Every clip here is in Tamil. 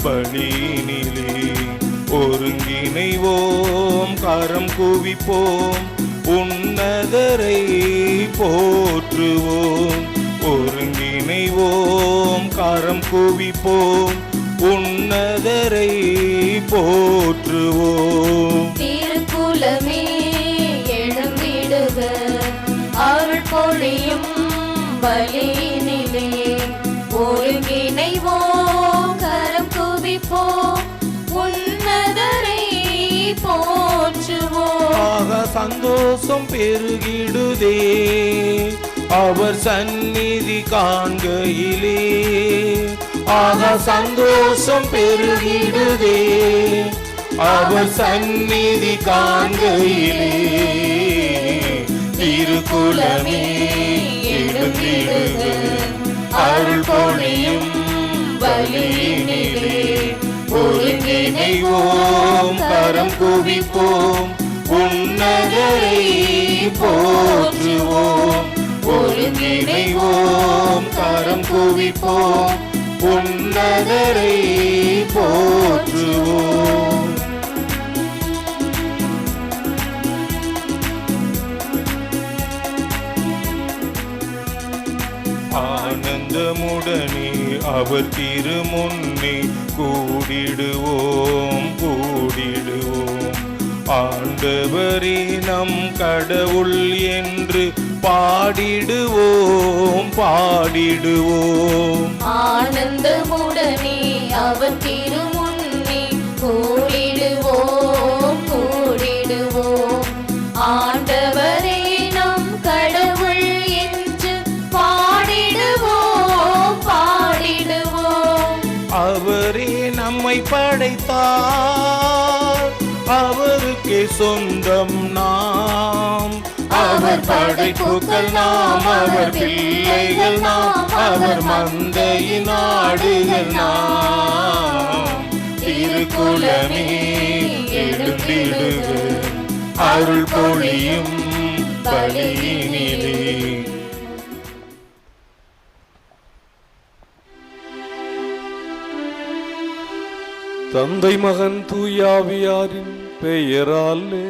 பலியினிலே ஒருங்கிணைவோம், கரம் குவிப்போம், உன்னதரை போற்றுவோம். ஒருங்கிணைவோம், கரம் குவிப்போம், உன்னதரை போற்றுவோம். திருக்குலமே எழுந்திடுக, அருள் பொழியும் பலியினிலே ஒருங்கிணைவோம், கரம் குவிப்போம், உன்னதரை போற்றுவோம். ஆக சந்தோஷம் பெருகிடுதே அவர் சந்நிதி காண்கையிலே. ஆக சந்தோஷம் பெருகிடுதே அவர் சந்நிதி காண்கையிலே. திருக்குலமே எழுந்திடுக, அருள் பொழியும் பலியினிலே ஒருங்கிணைவோம், கரம் குவிப்போம், உன்னதரை போற்றுவோம். ஒருங்கிணைவோம், கரம் குவிப்போம், உன்னதரை போற்றுவோம். ஆனந்தமுடனே அவர் திருமுன்னே கூடிடுவோம், கூடிடுவோம். ஆண்டவரே நம் கடவுள் என்று பாடிடுவோம், பாடிடுவோம். ஆனந்தமுடனே அவர் திருமுன்னே கூடிடுவோம், கூடிடுவோம். ஆண்டவரே நம் கடவுள் என்று பாடிடுவோம், பாடிடுவோம். அவரே நம்மை படைத்தார், அவருக்கே சொந்தம் நாம். அவர் படைப்புக்கள் நாம், அவர் பிள்ளைகள் நாம், அவர் மந்தையின் ஆடுகள் நாம். திருக்குலமே எழுந்திடுக, அருள் பொழியும் பலியினிலே. தந்தை மகன் தூயாவியாரின் பெயராலே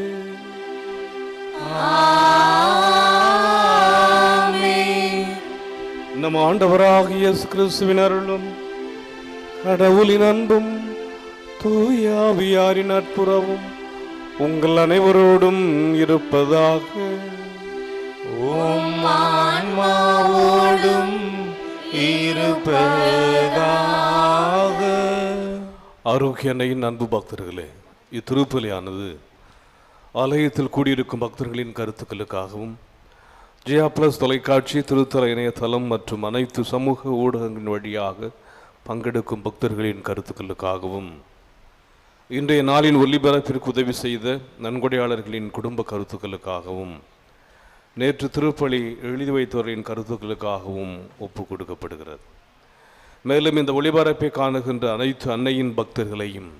நம் ஆண்டவராகிய இயேசு கிறிஸ்துவின் அருளும் கடவுளின் அன்பும் தூயாவியாரின் நட்புறவும் உங்கள் அனைவரோடும் இருப்பதாக. உம் ஆன்மாவோடும் இருப்பதாக. ஆரோக்கிய அன்னையின் அன்பு பக்தர்களே, இத்திருப்பலியானது ஆலயத்தில் கூடியிருக்கும் பக்தர்களின் கருத்துக்களுக்காகவும் ஜியா பிளஸ் தொலைக்காட்சி, திருத்தல இணையதளம் மற்றும் அனைத்து சமூக ஊடகங்களின் வழியாக பங்கெடுக்கும் பக்தர்களின் கருத்துக்களுக்காகவும், இன்றைய நாளின் ஒலிபரப்பிற்கு உதவி செய்த நன்கொடையாளர்களின் குடும்ப கருத்துக்களுக்காகவும், நேற்று திருப்பலி எழுதி வைத்தவர்களின் கருத்துக்களுக்காகவும் ஒப்பு கொடுக்கப்படுகிறது. மேலும் இந்த ஒளிபரப்பை காணுகின்ற அனைத்து அன்னையின் பக்தர்களையும்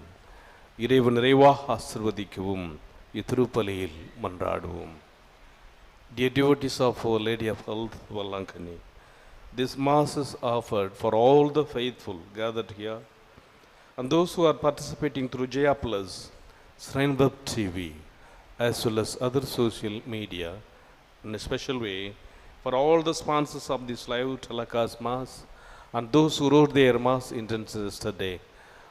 இறைவன் நிறைவாக ஆசிர்வதிக்கவும் இத்திருப்பலியில் மன்றாடுவோம். Dear devotees of Our Lady of Health, Vallankani, this Mass is offered for all the faithful gathered here and those who are participating through Jaya Plus, Shrine Web TV, as well as other social media, in a special way for all the sponsors of this live telecast Mass and those who wrote their Mass intentions yesterday,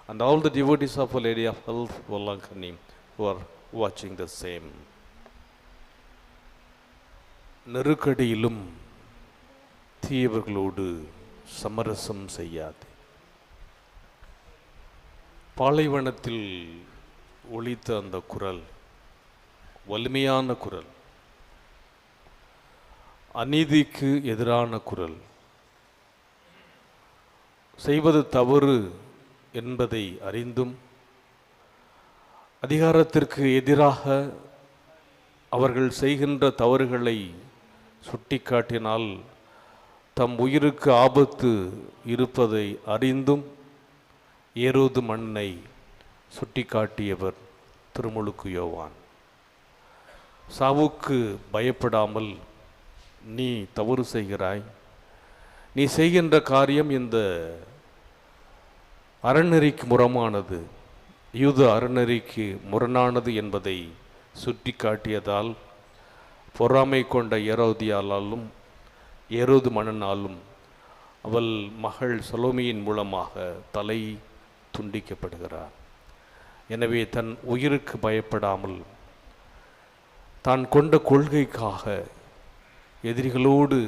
and all the devotees of Our Lady of Health, Vallankani, who are watching the same. நெருக்கடியிலும் தீயவர்களோடு சமரசம் செய்யாது. பாலைவனத்தில் ஒலித்த அந்த குரல் வலிமையான குரல், அநீதிக்கு எதிரான குரல், செய்வது தவறு என்பதை அறிந்தும் அதிகாரத்திற்கு எதிராக அவர்கள் செய்கின்ற தவறுகளை சுட்டிக்காட்டினால் தம் உயிருக்கு ஆபத்து இருப்பதை அறிந்தும் ஏரோது மண்ணை சுட்டிக்காட்டியவர் திருமுழுக்கு யோவான். சாவுக்கு பயப்படாமல் நீ தவறு செய்கிறாய், நீ செய்கின்ற காரியம் இந்த அறநெறிக்கு முரணானது, யூத அறநெறிக்கு முரணானது என்பதை சுட்டி காட்டியதால் பொறாமை கொண்ட ஏரோதியாலும் ஏரோது மன்னனாலும் அவள் மகள் சலோமியின் மூலமாக தலை துண்டிக்கப்படுகிறார். எனவே தன் உயிருக்கு பயப்படாமல் தான் கொண்ட கொள்கைக்காக எதிரிகளோடு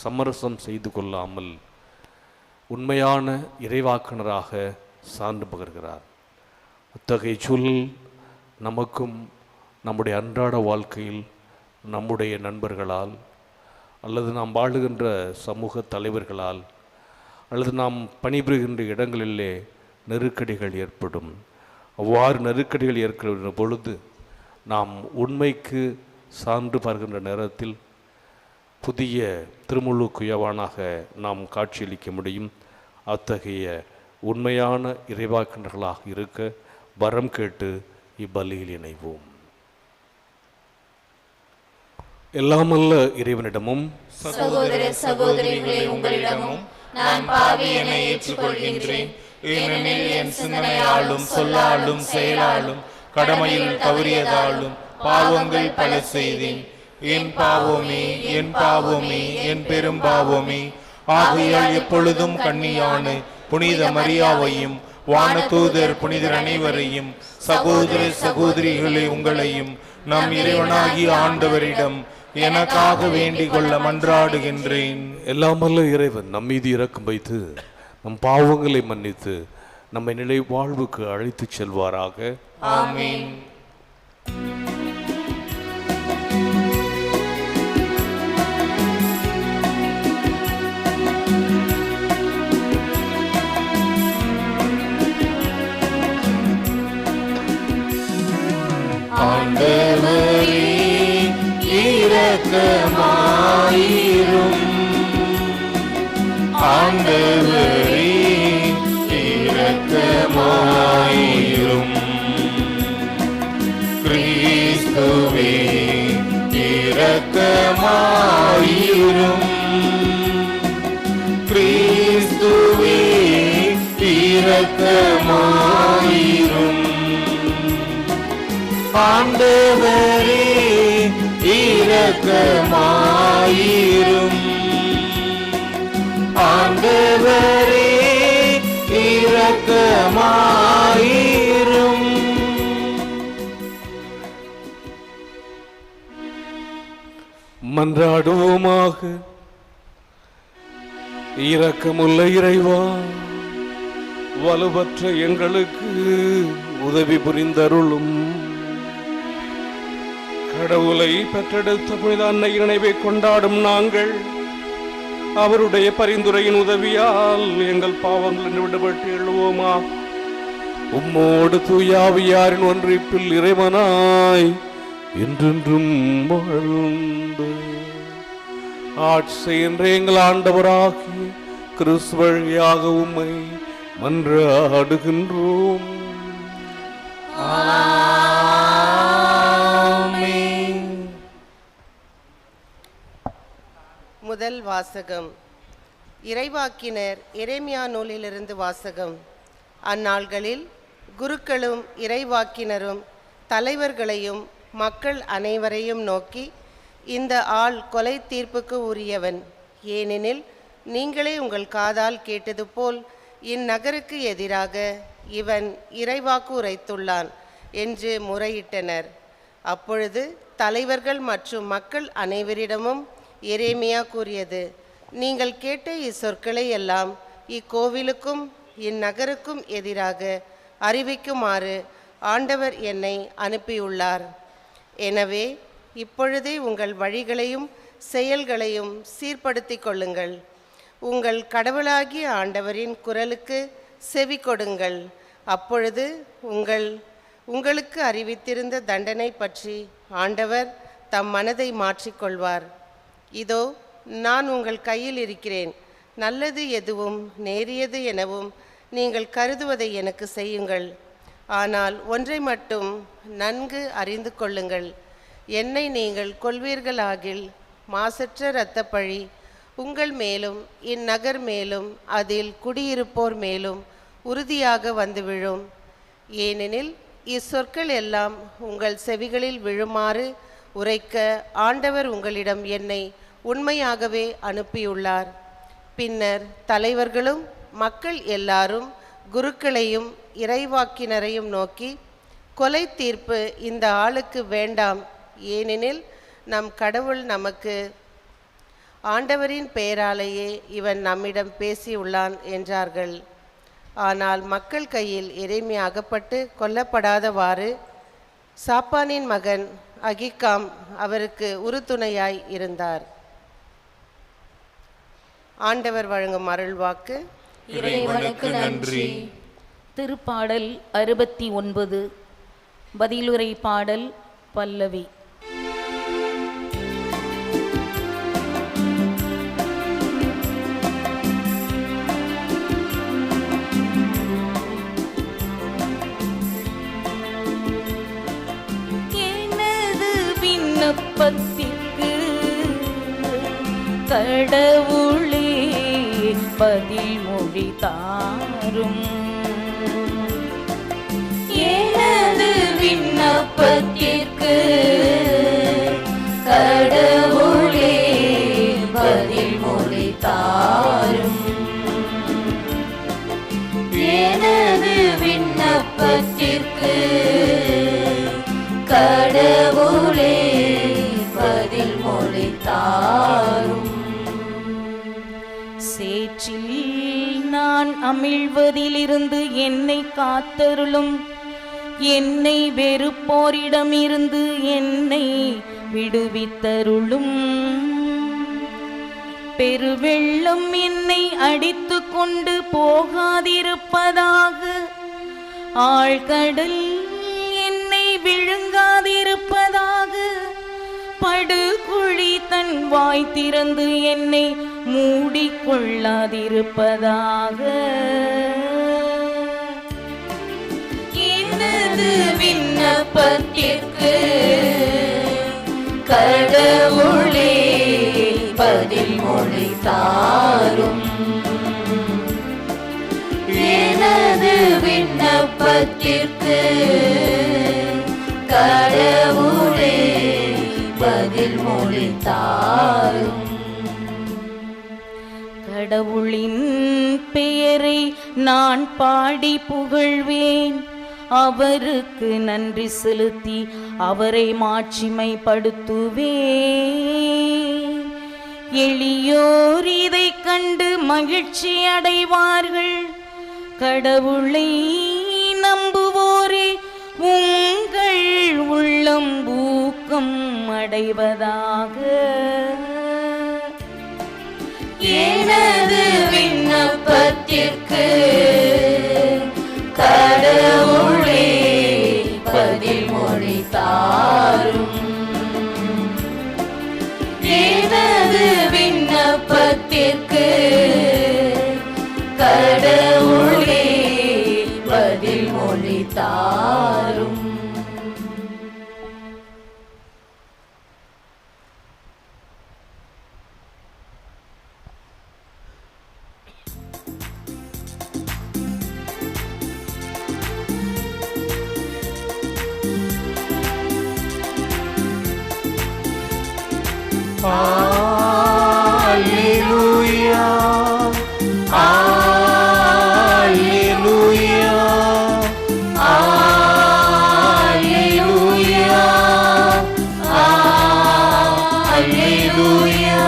சமரசம் செய்து கொள்ளாமல் உண்மையான இறைவாக்கினராக சான்று பகர்கிறார். அத்தகைய சூழல் நமக்கும் நம்முடைய அன்றாட வாழ்க்கையில் நம்முடைய நண்பர்களால் அல்லது நாம் வாழுகின்ற சமூக தலைவர்களால் அல்லது நாம் பணிபுரிகின்ற இடங்களிலே நெருக்கடிகள் ஏற்படும். அவ்வாறு நெருக்கடிகள் ஏற்படுகின்ற பொழுது நாம் உண்மைக்கு சான்று பருகின்ற நேரத்தில் புதிய திருமுழுக்கு யோவானாக நாம் காட்சியளிக்க முடியும். அத்தகைய உண்மையான இறைவாக்கினர்களாக இருக்க வரம் கேட்டு இப்பலியில் இணைவோம். எல்லாமல்ல இறைவனிடமும் சகோதர சகோதரிகளே, உங்களிடமும் நான் பாவி என ஏற்றுக்கொள்கின்றேன். ஏனெனில் என் சிந்தனையாலும் சொல்லாலும் செயலாலும் கடமையில் தவறியதாலும் பாவங்கள் பல செய்தேன். என் பாவமே, என் பாவமே, என் பெரும் பாவமே. ஆகையால் எப்பொழுதும் கன்னியான புனித மரியாவையும் வானதூதர் புனிதர் அனைவரையும் சகோதர சகோதரிகளே உங்களையும் நம் இறைவனாகிய ஆண்டவரிடம் எனக்காக வேண்டிக் கொள்ள மன்றாடுகின்றேன். எல்லாமல்ல இறைவன் நம் மீது இரக்கம் வைத்து நம் பாவங்களை மன்னித்து நம்மை நிலை வாழ்வுக்கு அழைத்து செல்வாராக. ஆமென். ஆண்டவரே இரக்கமாயிரும். ஆண்டவரே இரக்கமாயிரும். கிறிஸ்துவே இரக்கமாயிரும். கிறிஸ்துவே இரக்கமாயிரும். ஆண்டவரே இரக்கமாயிரும். ஆண்டவரே இரக்கமாயிரும். மன்றாடுவோமாக. இரக்கமுள்ள இறைவா, வலுவற்ற எங்களுக்கு உதவி புரிந்தருளும். கடவுளை பெற்றெடுத்த புனித அன்னை நினைவை கொண்டாடும் நாங்கள் அவருடைய பரிந்துரையின் உதவியால் எங்கள் பாவங்களில் விடுபட்டு எழுவோமா. உம்மோடு தூயாவியாரின் ஒன்றிப்பில் இறைவனாய் என்றென்றும் வாழ்ந்து ஆட்சி என்ற எங்கள் ஆண்டவராகி கிறிஸ்து வழியாக உம்மை மன்றாடுகின்றோம். முதல் வாசகம். இறைவாக்கினர் எரேமியா நூலிலிருந்து வாசகம். அந்நாள்களில் குருக்களும் இறைவாக்கினரும் தலைவர்களையும் மக்கள் அனைவரையும் நோக்கி, இந்த ஆள் கொலை தீர்ப்புக்கு உரியவன். ஏனெனில் நீங்களே உங்கள் காதால் கேட்டது போல் இந்நகருக்கு எதிராக இவன் இறைவாக்கு உரைத்துள்ளான் என்று முறையிட்டனர். அப்பொழுது தலைவர்கள் மற்றும் மக்கள் அனைவரிடமும் எரேமியா கூறியது, நீங்கள் கேட்ட இச்சொற்களை எல்லாம் இக்கோவிலுக்கும் இந்நகருக்கும் எதிராக அறிவிக்குமாறு ஆண்டவர் என்னை அனுப்பியுள்ளார். எனவே இப்பொழுதே உங்கள் வழிகளையும் செயல்களையும் சீர்படுத்திக் கொள்ளுங்கள். உங்கள் கடவுளாகிய ஆண்டவரின் குரலுக்கு செவி கொடுங்கள். அப்பொழுது உங்களுக்கு அறிவித்திருந்த தண்டனை பற்றி ஆண்டவர் தம் மனதை மாற்றிக்கொள்வார். இதோ நான் உங்கள் கையில் இருக்கிறேன். நல்லது எதுவும் நேரியது எனவும் நீங்கள் கருதுவதை எனக்கு செய்யுங்கள். ஆனால் ஒன்றை மட்டும் நன்கு அறிந்து கொள்ளுங்கள். என்னை நீங்கள் கொல்வீர்களாகில் மாசற்ற இரத்தப்பழி உங்கள் மேலும் இந்நகர் மேலும் அதில் குடியிருப்போர் மேலும் உறுதியாக வந்து விழும். ஏனெனில் இச்சொற்கள் எல்லாம் உங்கள் செவிகளில் விழுமாறு உரைக்க ஆண்டவர் உங்களிடம் என்னை உண்மையாகவே அனுப்பியுள்ளார். பின்னர் தலைவர்களும் மக்கள் எல்லாரும் குருக்களையும் இறைவாக்கினரையும் நோக்கி, கொலை தீர்ப்பு இந்த ஆளுக்கு வேண்டாம், ஏனெனில் நம் கடவுள் நமக்கு ஆண்டவரின் பெயராலேயே இவன் நம்மிடம் பேசியுள்ளான் என்றார்கள். ஆனால் மக்கள் கையில் எரேமியா அகப்பட்டு கொல்லப்படாதவாறு சாப்பானின் மகன் அகிக்காம் அவருக்கு உறுதுணையாய் இருந்தார். ஆண்டவர் வழங்கும் அருள்வாக்கு. இறைவனுக்கு நன்றி. திருப்பாடல் 69. பதிலுரை பாடல் பல்லவி. எனது விண்ணப்பத்திற்கு கடவுளே பதில் மொழி தாரும். எனது விண்ணப்பத்திற்கு கடவுளே பதில் மொழி தாரும். எனது விண்ணப்பத்திற்கு கடவுளே பதில் மொழி தாரும். சேற்றில் நான் அமிழ்வதிலிருந்து என்னை காத்தருளும். என்னை வெறுப்போரிடமிருந்து என்னை விடுவித்தருளும். பெருவெள்ளம் என்னை அடித்து கொண்டு போகாதிருப்பதாக, ஆழ்கடல் என்னை விழுங்காதிருப்பதாக, படுகுழி தன் வாய் திறந்து என்னை மூடிக்கொள்ளாதிருப்பதாக. எனது விண்ணப்பத்திற்கு கடவுளே பதில் மொழி தாரும். எனது விண்ணப்பத்திற்கு கடவுளே பதில் மொழி தாரும். கடவுளின் பெயரை நான் பாடி புகழ்வேன். அவருக்கு நன்றி செலுத்தி அவரை மாட்சிமைப்படுத்துவேன். எளியோர் இதை கண்டு மகிழ்ச்சி அடைவார்கள். கடவுளை நம்புவோரே உங்கள் உள்ளம் ஊக்கம் அடைவதாக. எனது விண்ணப்பத்திற்கு கடவுளே பதில் மொழி தாரும். எனது விண்ணப்பத்திற்கு கடவுளே பதில் மொழி தாரும். Alleluia, Alleluia, Alleluia, Alleluia,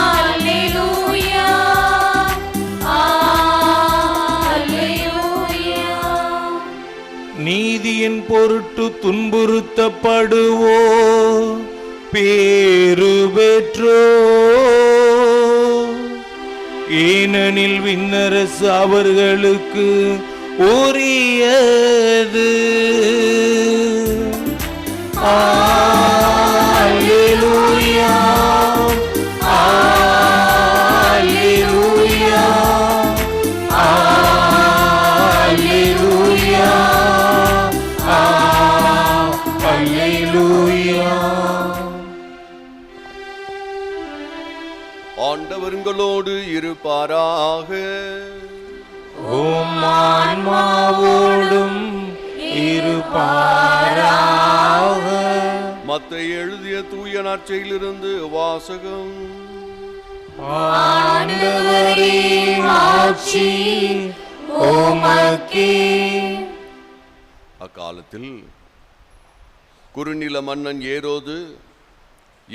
Alleluia, Alleluia. நீதியின் பொருட்டு துன்புறுத்தப்படுவோ பேறு பெற்றோ, ஏனெனில் விண்ணரசு அவர்களுக்கு உரியது. அல்லேலூயா, அல்லேலூயா, அல்லேலூயா, ஆண்டவர்களோடு இருப்பாராக. உம் ஆன்மாவோடும் இருப்பாராக. மத்தேயு எழுதிய தூய நற்செய்தியிலிருந்து வாசகம். ஆண்டவரே மாட்சி உமக்கே. அக்காலத்தில் குறுநில மன்னன் ஏரோது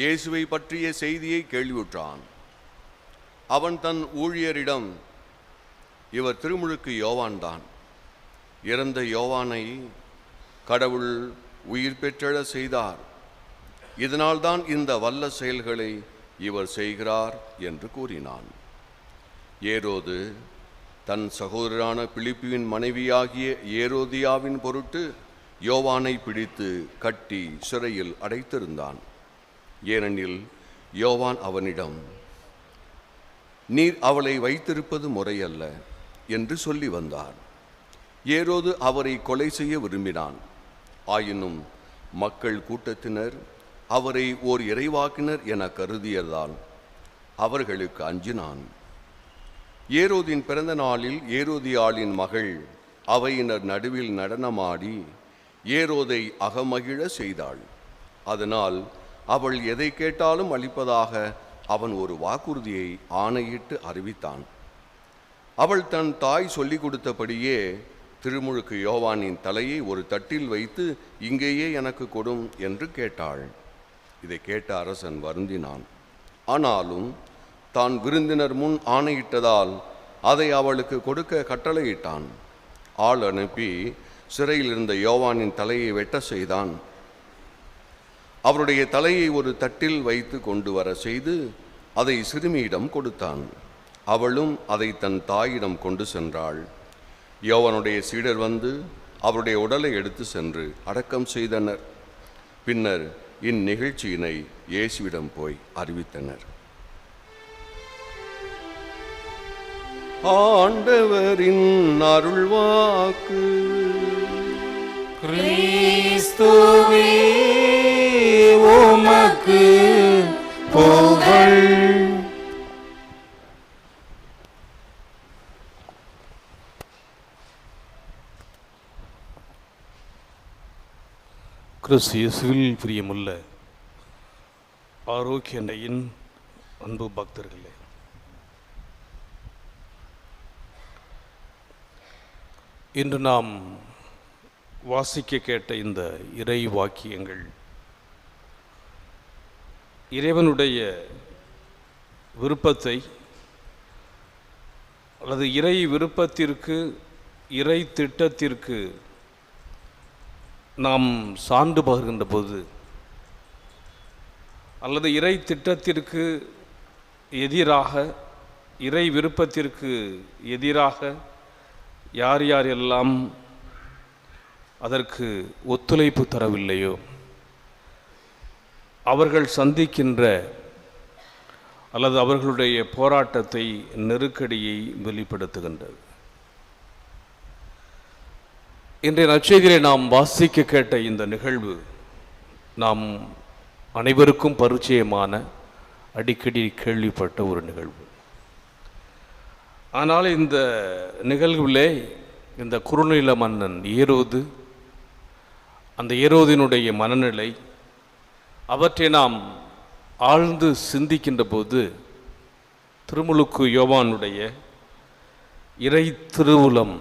இயேசுவை பற்றிய செய்தியை கேள்வியுற்றான். அவன் தன் ஊழியரிடம், இவர் திருமுழுக்கு யோவான்தான். இறந்த யோவானை கடவுள் உயிர் பெற்றெழ செய்தார். இதனால்தான் இந்த வல்ல செயல்களை இவர் செய்கிறார் என்று கூறினான். ஏரோது தன் சகோதரரான பிலிப்புவின் மனைவியாகிய ஏரோதியாவின் பொருட்டு யோவானை பிடித்து கட்டி சிறையில் அடைத்திருந்தான். ஏனெனில் யோவான் அவனிடம், நீர் அவளை வைத்திருப்பது முறையல்ல என்று சொல்லி வந்தார். ஏரோது அவரை கொலை செய்ய விரும்பினான். ஆயினும் மக்கள் கூட்டத்தினர் அவரை ஓர் இறைவாக்கினர் என கருதியதால் அவர்களுக்கு அஞ்சினான். ஏரோதின் பிறந்த நாளில் ஏரோதியாளின் மகள் அவையினர் நடுவில் நடனமாடி ஏரோதை அகமகிழ செய்தாள். அதனால் அவள் எதை கேட்டாலும் அளிப்பதாக அவன் ஒரு வாக்குறுதியை ஆணையிட்டு அறிவித்தான். அவள் தன் தாய் சொல்லிக் கொடுத்தபடியே திருமுழுக்கு யோவானின் தலையை ஒரு தட்டில் வைத்து, இங்கேயே எனக்கு கொடும் என்று கேட்டாள். இதை கேட்ட அரசன் வருந்தினான். ஆனாலும் தான் விருந்தினர் முன் ஆணையிட்டதால் அதை அவளுக்கு கொடுக்க கட்டளையிட்டான். ஆள் அனுப்பி சிறையில் இருந்த யோவானின் தலையை வெட்ட செய்தான். அவருடைய தலையை ஒரு தட்டில் வைத்து கொண்டு வர செய்து அதை சிறுமியிடம் கொடுத்தான். அவளும் அதை தன் தாயிடம் கொண்டு சென்றாள். யோவானுடைய சீடர் வந்து அவருடைய உடலை எடுத்து சென்று அடக்கம் செய்தனர். பின்னர் இந்நிகழ்ச்சியினை இயேசுவிடம் போய் அறிவித்தனர். ஆண்டவரின் அருள்வாக்கு. கிறிஸ்துவே உமக்கு புகழ். கிறிஸ்து இயேசுவில் பிரியமுள்ள ஆரோக்கிய அன்னையின் அன்பு பக்தர்களே, இன்று நாம் வாசிக்க கேட்ட இந்த இறை வாக்கியங்கள் இறைவனுடைய விருப்பத்தை அல்லது இறை விருப்பத்திற்கு, இறை திட்டத்திற்கு நாம் சான்று பகிர்கின்ற போது, அல்லது இறை திட்டத்திற்கு எதிராக, இறை விருப்பத்திற்கு எதிராக யார் யாரெல்லாம் அதற்கு ஒத்துழைப்பு தரவில்லையோ அவர்கள் சந்திக்கின்ற அல்லது அவர்களுடைய போராட்டத்தை, நெருக்கடியை வெளிப்படுத்துகின்றது. இன்றைய நற்செய்தியிலே நாம் வாசிக்க கேட்ட இந்த நிகழ்வு நாம் அனைவருக்கும் பரிச்சயமான, அடிக்கடி கேள்விப்பட்ட ஒரு நிகழ்வு. ஆனால் இந்த நிகழ்விலே இந்த குறுநில மன்னன் ஏரோது, அந்த ஏரோதினுடைய மனநிலை, அவற்றை நாம் ஆழ்ந்து சிந்திக்கின்ற போது திருமுழுக்கு யோவானுடைய இறை திருவுளம்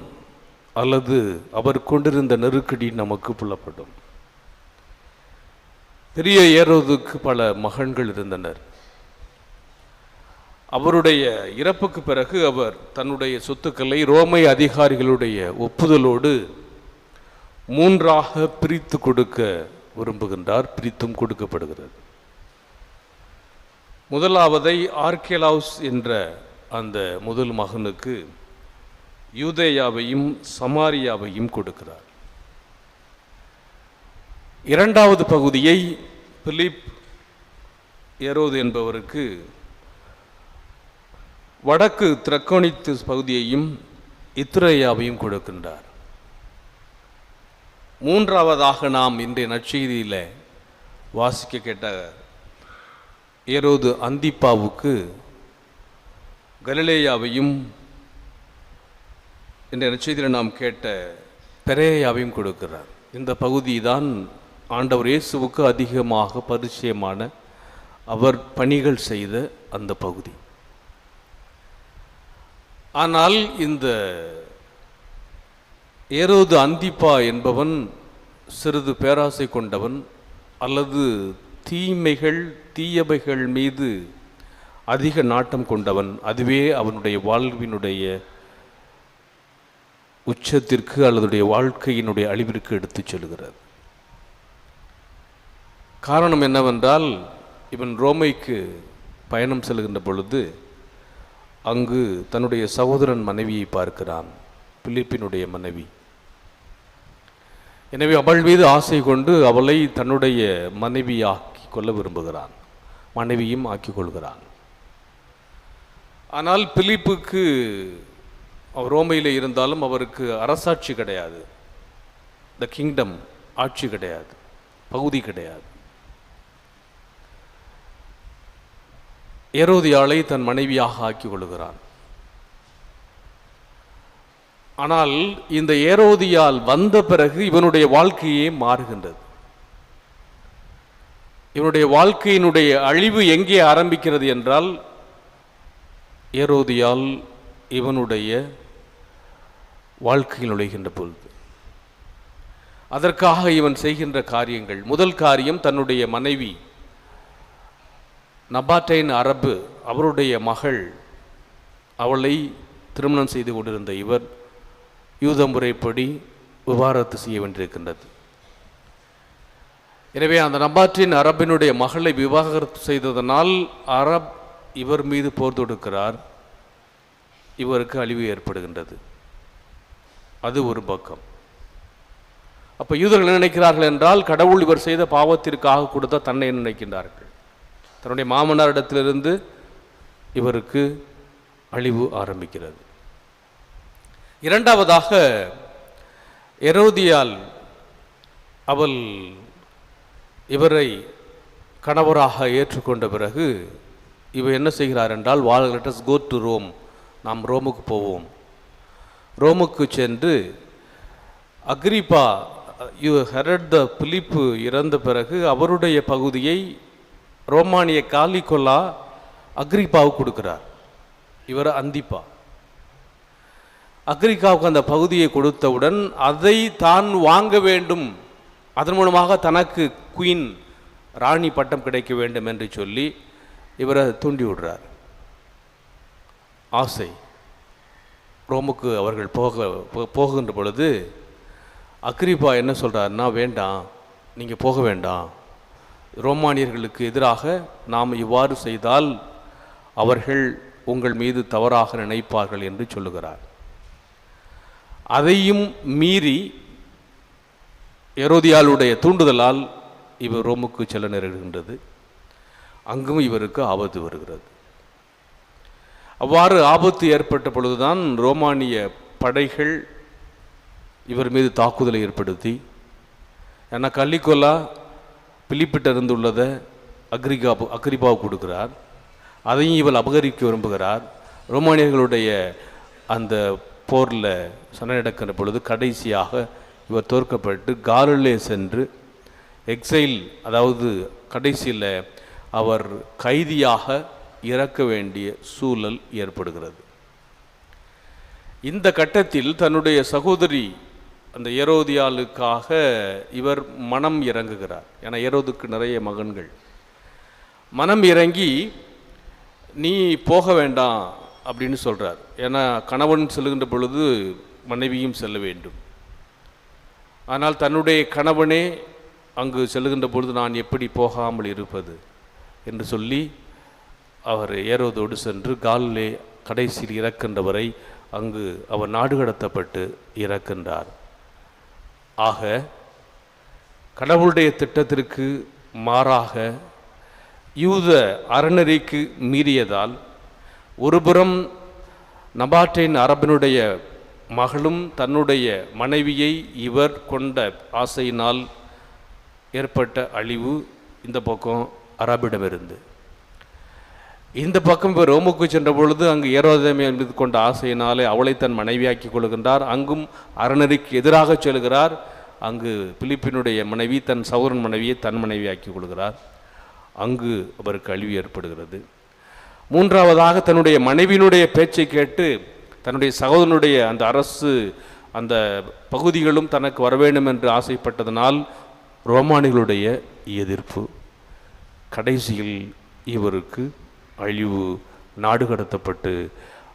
அல்லது அவர் கொண்டிருந்த நெருக்கடி நமக்கு புலப்படும். பெரிய ஏரோதுக்கு பல மகன்கள் இருந்தனர். அவருடைய இறப்புக்கு பிறகு அவர் தன்னுடைய சொத்துக்களை ரோமை அதிகாரிகளுடைய ஒப்புதலோடு மூன்றாக பிரித்து கொடுக்க விரும்புகின்றார். பிரித்தும் கொடுக்கப்படுகிறது. முதலாவதை ஆர்கேலாவுஸ் என்ற அந்த முதல் மகனுக்கு யூதேயாவையும் சமாரியாவையும் கொடுக்கிறார். இரண்டாவது பகுதியை பிலிப் ஏரோது என்பவருக்கு வடக்கு திரக்கோனித்து பகுதியையும் இத்ரேயாவையும் கொடுக்கின்றார். மூன்றாவதாக நாம் இன்றைய நற்செய்தியில் வாசிக்க கேட்ட ஏரோது அந்திப்பாவுக்கு கலிலேயாவையும் இந்த நற்செய்தியில் நாம் கேட்ட பெரேயாவையும் கொடுக்கிறார். இந்த பகுதி தான் ஆண்டவர் இயேசுவுக்கு அதிகமாக பரிச்சயமான அவர் பணிகள் செய்த அந்த பகுதி. ஆனால் இந்த ஏரோது அந்திப்பா என்பவன் சிறிது பேராசை கொண்டவன், அல்லது தீயவைகள் மீது அதிக நாட்டம் கொண்டவன். அதுவே அவனுடைய வாழ்வினுடைய உச்சத்திற்கு அல்லது வாழ்க்கையினுடைய அழிவிற்கு எடுத்துச் செல்கிறது. காரணம் என்னவென்றால், இவன் ரோமைக்கு பயணம் செல்கின்ற பொழுது அங்கு தன்னுடைய சகோதரன் மனைவியை பார்க்கிறான், பிலிப்பினுடைய மனைவி. எனவே அவள் மீது ஆசை கொண்டு அவளை தன்னுடைய மனைவியாக்கி கொள்ள விரும்புகிறான், மனைவியும் ஆக்கிக் கொள்கிறான். ஆனால் பிலிப்புக்கு அவர் ரோமையில் இருந்தாலும் அவருக்கு அரசாட்சி கிடையாது, த கிங்டம் ஆட்சி கிடையாது, பகுதி கிடையாது. ஏரோதியாளை தன் மனைவியாக ஆக்கிக் கொள்கிறான். ஆனால் இந்த ஏரோதியால் வந்த பிறகு இவனுடைய வாழ்க்கையே மாறுகின்றது. இவனுடைய வாழ்க்கையினுடைய அழிவு எங்கே ஆரம்பிக்கிறது என்றால், ஏரோதியால் இவனுடைய வாழ்க்கையில் நுழைகின்ற பொழுது அதற்காக இவன் செய்கின்ற காரியங்கள், முதல் காரியம் தன்னுடைய மனைவி நபாட்டைன் அரபு, அவருடைய மகள், அவளை திருமணம் செய்து கொண்டிருந்த இவர் யூத முறைப்படி விவாகரத்து செய்ய வேண்டியிருக்கின்றது. எனவே அந்த நபாற்றின் அரபினுடைய மகளை விவாகரத்து செய்ததனால் அரப் இவர் மீது போர் தொடுக்கிறார், இவருக்கு அழிவு ஏற்படுகின்றது. அது ஒரு பக்கம். அப்போ யூதர்கள் என்ன நினைக்கிறார்கள் என்றால், கடவுள் இவர் செய்த பாவத்திற்காக கொடுத்த தன்னை நினைக்கின்றார்கள். தன்னுடைய மாமனாரிடத்திலிருந்து இவருக்கு அழிவு ஆரம்பிக்கிறது. இரண்டாவதாக, ஏரோதியால் அவள் இவரை கணவராக ஏற்றுக்கொண்ட பிறகு இவர் என்ன செய்கிறார் என்றால், let us go to Rome, நாம் ரோமுக்கு போவோம். ரோமுக்கு சென்று அக்ரிப்பா ஹெரட் த பிலிப்பு இறந்த பிறகு அவருடைய பகுதியை ரோமானிய காலிகொல்லா அக்ரிப்பாவுக்கு கொடுக்கிறார். இவர் அந்திப்பா. அக்ரிக்காவுக்கு அந்த பகுதியை கொடுத்தவுடன் அதை தான் வாங்க வேண்டும், அதன் மூலமாக தனக்கு குயின் ராணி பட்டம் கிடைக்க வேண்டும் என்று சொல்லி இவரை தூண்டி விடுறார். ஆசை. ரோமுக்கு அவர்கள் போகின்ற பொழுது அக்ரிப்பா என்ன சொல்கிறாருன்னா, வேண்டாம், நீங்கள் போக வேண்டாம், ரோமானியர்களுக்கு எதிராக நாம் இவ்வாறு செய்தால் அவர்கள் உங்கள் மீது தவறாக நினைப்பார்கள் என்று சொல்லுகிறார். அதையும் மீறி ஏரோதியாளுடைய தூண்டுதலால் இவர் ரோமுக்கு செல்ல நேரிடுகின்றது. அங்கும் இவருக்கு ஆபத்து வருகிறது. அவ்வாறு ஆபத்து ஏற்பட்ட பொழுதுதான் ரோமானிய படைகள் இவர் மீது தாக்குதலை ஏற்படுத்தி, ஏன்னா கல்லிகொல்லா பிலிப்பிட்ட இருந்துள்ளதை அக்ரிப்பாவுக்கு கொடுக்கிறார், அதையும் இவள் அபகரிக்க விரும்புகிறார். ரோமானியர்களுடைய அந்த போரில் சண்டை நடக்கின்ற பொழுது கடைசியாக இவர் தோற்கப்பட்டு காலிலே சென்று எக்ஸைல், அதாவது கடைசியில் அவர் கைதியாக இறக்க வேண்டிய சூழல் ஏற்படுகிறது. இந்த கட்டத்தில் தன்னுடைய சகோதரி அந்த ஏரோதியாளுக்காக இவர் மனம் இறங்குகிறார். ஏன்னா ஏரோதுக்கு நிறைய மகன்கள். மனம் இறங்கி நீ போக வேண்டாம் அப்படின்னு சொல்கிறார். ஏன்னா கணவன் செல்கின்ற பொழுது மனைவியும் செல்ல வேண்டும். ஆனால் தன்னுடைய கணவனே அங்கு செல்லுகின்ற பொழுது நான் எப்படி போகாமல் இருப்பது என்று சொல்லி அவர் ஏரோதோடு சென்று காலிலே கடைசியில் இறக்கின்றவரை அங்கு அவர் நாடு கடத்தப்பட்டு இறக்கின்றார். ஆக கடவுளுடைய திட்டத்திற்கு மாறாக யூத அறநெறிக்கு மீறியதால் ஒருபுறம் நபாட்டின் அரபனுடைய மகளும் தன்னுடைய மனைவியை இவர் கொண்ட ஆசையினால் ஏற்பட்ட அழிவு, இந்த பக்கம் அரபிடமிருந்து இந்த பக்கம் இப்போ ரோமுக்கு சென்ற பொழுது அங்கு ஏரோதேமியா மீது கொண்ட ஆசையினாலே அவளை தன் மனைவியாக்கி கொள்கின்றார். அங்கும் அறநெறிக்கு எதிராக செல்கிறார். அங்கு பிலிப்பினுடைய மனைவி தன் சகோதரன் மனைவியை தன் மனைவியாக்கி கொள்கிறார். அங்கு அவருக்கு அழிவு ஏற்படுகிறது. மூன்றாவதாக தன்னுடைய மனைவியினுடைய பேச்சை கேட்டு தன்னுடைய சகோதரனுடைய அந்த அரசு அந்த பகுதிகளும் தனக்கு வர வேண்டும் என்று ஆசைப்பட்டதனால் ரோமானிகளுடைய எதிர்ப்பு. கடைசியில் இவருக்கு அழிவு, நாடு கடத்தப்பட்டு